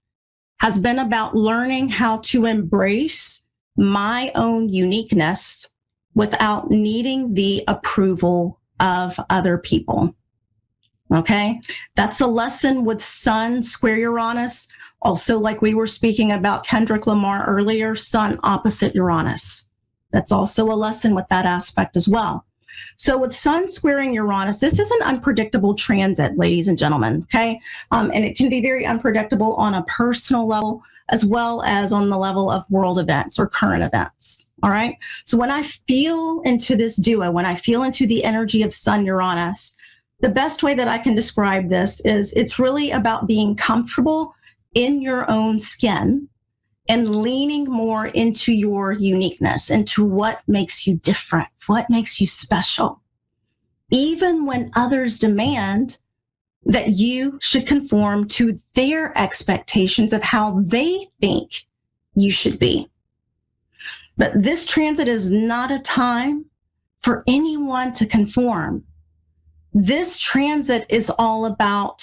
has been about learning how to embrace my own uniqueness without needing the approval of other people. Okay? That's a lesson with Sun square Uranus. Also, like we were speaking about Kendrick Lamar earlier, Sun opposite Uranus. That's also a lesson with that aspect as well. So with Sun squaring Uranus, this is an unpredictable transit, ladies and gentlemen, okay? And it can be very unpredictable on a personal level as well as on the level of world events or current events, all right? So when I feel into this duo, when I feel into the energy of Sun Uranus, the best way that I can describe this is it's really about being comfortable in your own skin and leaning more into your uniqueness, into what makes you different, what makes you special. Even when others demand that you should conform to their expectations of how they think you should be. But this transit is not a time for anyone to conform. This transit is all about